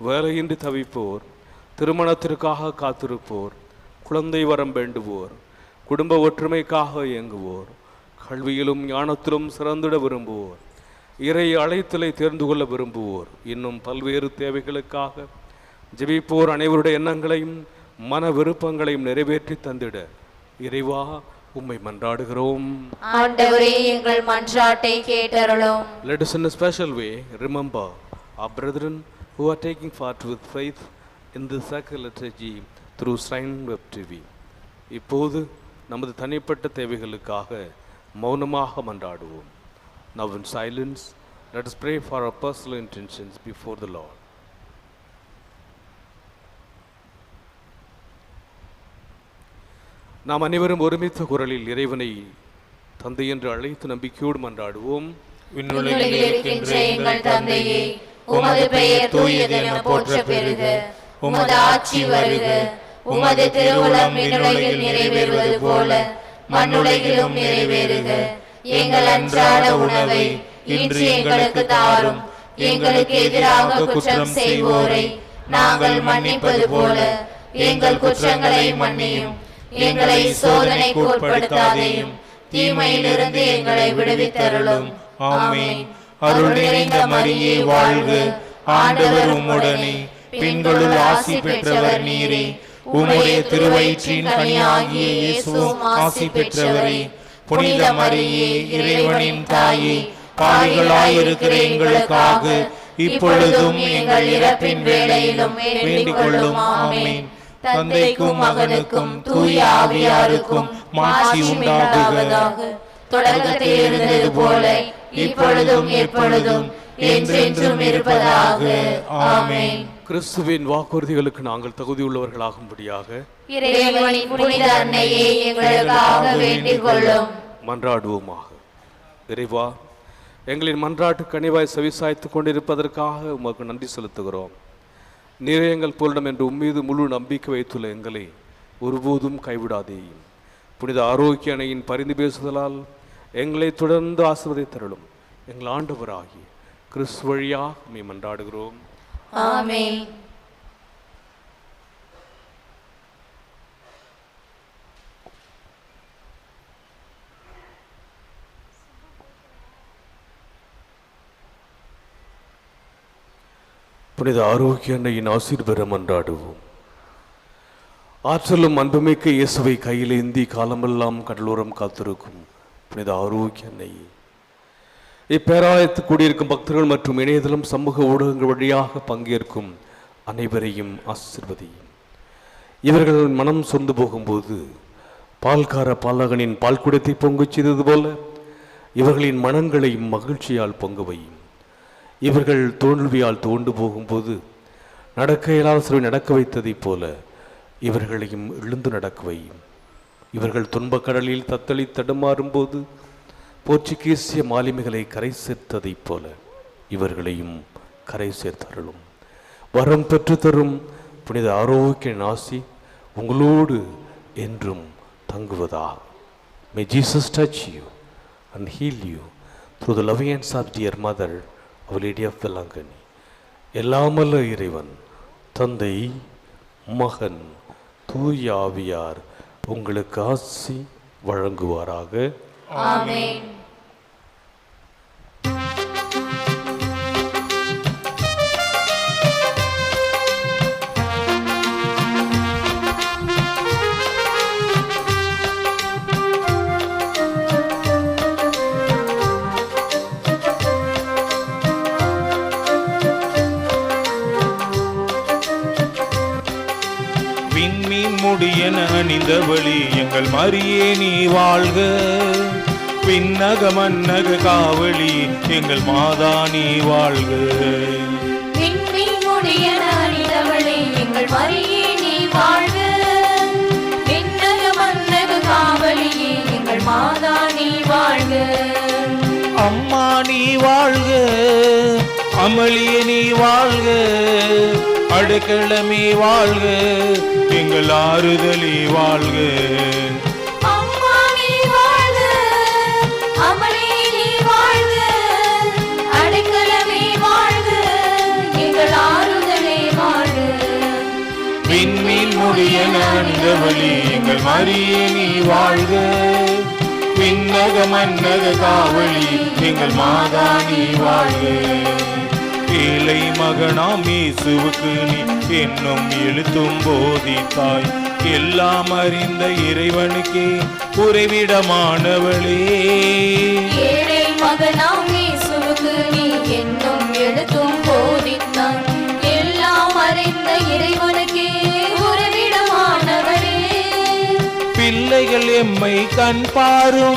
வேலையின்றி தவிப்போர், திருமணத்திற்காக காத்திருப்போர், குழந்தை வரம் வேண்டுவோர், குடும்ப ஒற்றுமைக்காக இயங்குவோர், கல்வியிலும் ஞானத்திலும் சிறந்திட விரும்புவோர், இறை அழைத்தலை தேர்ந்து கொள்ள விரும்புவோர், இன்னும் பல்வேறு தேவைகளுக்காக ஜெபிப்போர் அனைவருடைய எண்ணங்களையும் மன விருப்பங்களையும் நிறைவேற்றி தந்திட இறைவா உம்மை மன்றாடுகிறோம். Let us in a special way remember our brethren who are taking part with faith in the sacred liturgy through Shrine Web TV. இப்போது நமது தனிப்பட்ட தேவைகளுக்காக மௌனமாக மன்றாடுவோம். Now in silence, let us pray for our personal intentions before the Lord. நாம் அனைவரும் ஒருமித்த குரலில் இறைவனை தந்தை என்று அழைத்து நம்பிக்கையோடு மன்றாடுவோம். விண்ணுலகில் இருக்கின்ற எங்கள் தந்தையே, உமது பெயர் தூயதென போற்ற பெறுக, உமது ஆட்சி வருக, உமது திருவுளம் விண்ணுலகில் நிறைவேறுவது போல மண்ணுலகிலும் நிறைவேறுக. எங்கள் அன்றாட உணவை இன்று எங்களுக்கு தாரும். எங்களுக்கு எதிராக குற்றம் செய்வோரை நாங்கள் மன்னிப்பது போல எங்கள் குற்றங்களை மன்னியும். எங்களை சோதனைக்கு உட்படுத்தாதேயும், தீமையிலிருந்து எங்களை விடுவித்தருளும். ஆமென். அருள் நிறைந்த மரியே வாழ்க, ஆண்டவர் உம்முடனே, பெண்களுள் ஆசி பெற்றவர் நீரே. உம்முடைய திருவயிற்றின் கனியாகிய இயேசுவும் ஆசி பெற்றவரே. புனித மரியே, இறைவனின் தாயே, பாவிகளாயிருக்கிற எங்களுக்காக இப்பொழுதும் எங்கள் இறப்பின் வேளையிலும் வேண்டிக் கொள்ளும். ஆமென். தந்தைக்கும் மகனுக்கும் தூய ஆவியாருக்கும் மாட்சி உண்டாகுவதாக. தொடக்கத்தில் இருந்தது போல இப்பொழுதும் எப்பொழுதும் என்றென்றும் இருப்பதாக. ஆமென். கிறிஸ்துவின் வாக்குறுதிகளுக்கு நாங்கள் தகுதியுள்ளவர்களாகும்படியாக இறைவனின் புனித அன்னையே எங்களுக்காக வேண்டிக் கொள்ளும். மன்றாடுவோமாக. இறைவா, எங்களின் மன்றாட்டு கனிவாய் செவிசாய்த்து கொண்டிருப்பதற்காக உமக்கு நன்றி செலுத்துகிறோம். நீரே எங்கள் பூரணம் என்று உம்மீது முழு நம்பிக்கை வைத்துள்ள எங்களை ஒருபோதும் கைவிடாதேயும். புனித ஆரோக்கிய அணையின் பரிந்து பேசுதலால் எங்களை தொடர்ந்து ஆசீர்வதித்தருளும். எங்கள் ஆண்டவராகிய கிறிஸ்து வழியாக உம்மை மன்றாடுகிறோம். ஆமென். புனித ஆரோக்கிய அன்னையின் ஆசீர்வாத மன்றாடுவோம். ஆற்றலும் அன்புமிக்க இயேசுவை கையில் ஏந்தி காலமெல்லாம் கடலோரம் காத்திருக்கும் புனித ஆரோக்கிய அன்னையே, இப்பேராயத்து கூடியிருக்கும் பக்தர்கள் மற்றும் இணையதளம் சமூக ஊடகங்கள் வழியாக பங்கேற்கும் அனைவரையும் ஆசீர்வதியும். இவர்கள் மனம் சொந்து போகும்போது பால்கார பாலகனின் பால் குடத்தை பொங்கச் செய்தது போல இவர்களின் மனங்களையும் மகிழ்ச்சியால் பொங்க வையும். இவர்கள் தோல்வியால் தோண்டு போகும்போது நடக்க இயலாத சிறுவை நடக்க வைத்ததைப் போல இவர்களையும் எழுந்து நடக்க வையும். இவர்கள் துன்பக்கடலில் தத்தளி தடுமாறும்போது போர்ச்சுகீசிய மாலுமிகளை கரை சேர்த்ததைப் போல இவர்களையும் கரை சேர்த்தருளும். வரம் பெற்று தரும் புனித ஆரோக்கிய ஆசி உங்களோடு என்றும் தங்குவதாக. May Jesus touch you and heal you through the loving hands of dear mother, Our Lady of Velangani. எல்லாமல்ல இறைவன் தந்தை, மகன், தூய ஆவியார் உங்களுக்கு ஆசி வழங்குவாராக. ஆமென். முடியன அணிந்தவழி எங்கள் மரியே நீ வாழ்க. பின்னக மன்னக காவலி எங்கள் மாதா நீ வாழ்க. முடியன அணிந்தவளே எங்கள் மரியே நீ வாழ்க. பின்னக மன்னக காவலியே எங்கள் மாதா நீ வாழ்க. அம்மா நீ வாழ்க, அமளியே நீ வாழ்க, அடைக்கலமே வாழ்க, எங்கள் ஆறுதலே வாழ்க. அம்மா நீ வாழ்க, அமளியே நீ வாழ்க, அடைக்கலமே வாழ்க, எங்கள் ஆறுதலே வாழ்க. விண்மீன் முடியன அணிந்தவளி எங்கள் மரியே நீ வாழ்க. பின்னக மன்னக காவலி எங்கள் மாதா நீ வாழ்க. ஏழை மகனாம் இயேசுவுக்கு நீ என்னும் எழுத்தும் போதித்தாய். எல்லாம் அறிந்த இறைவனுக்கே உறைவிடமானவளே. ஏழை மகனாம் இயேசுவுக்கு நீ என்னும் எழுத்தும் போதித்தாய். எல்லாம் அறிந்த இறைவனுக்கே உறைவிடமானவளே. பிள்ளைகள் எம்மை கண் பாரும்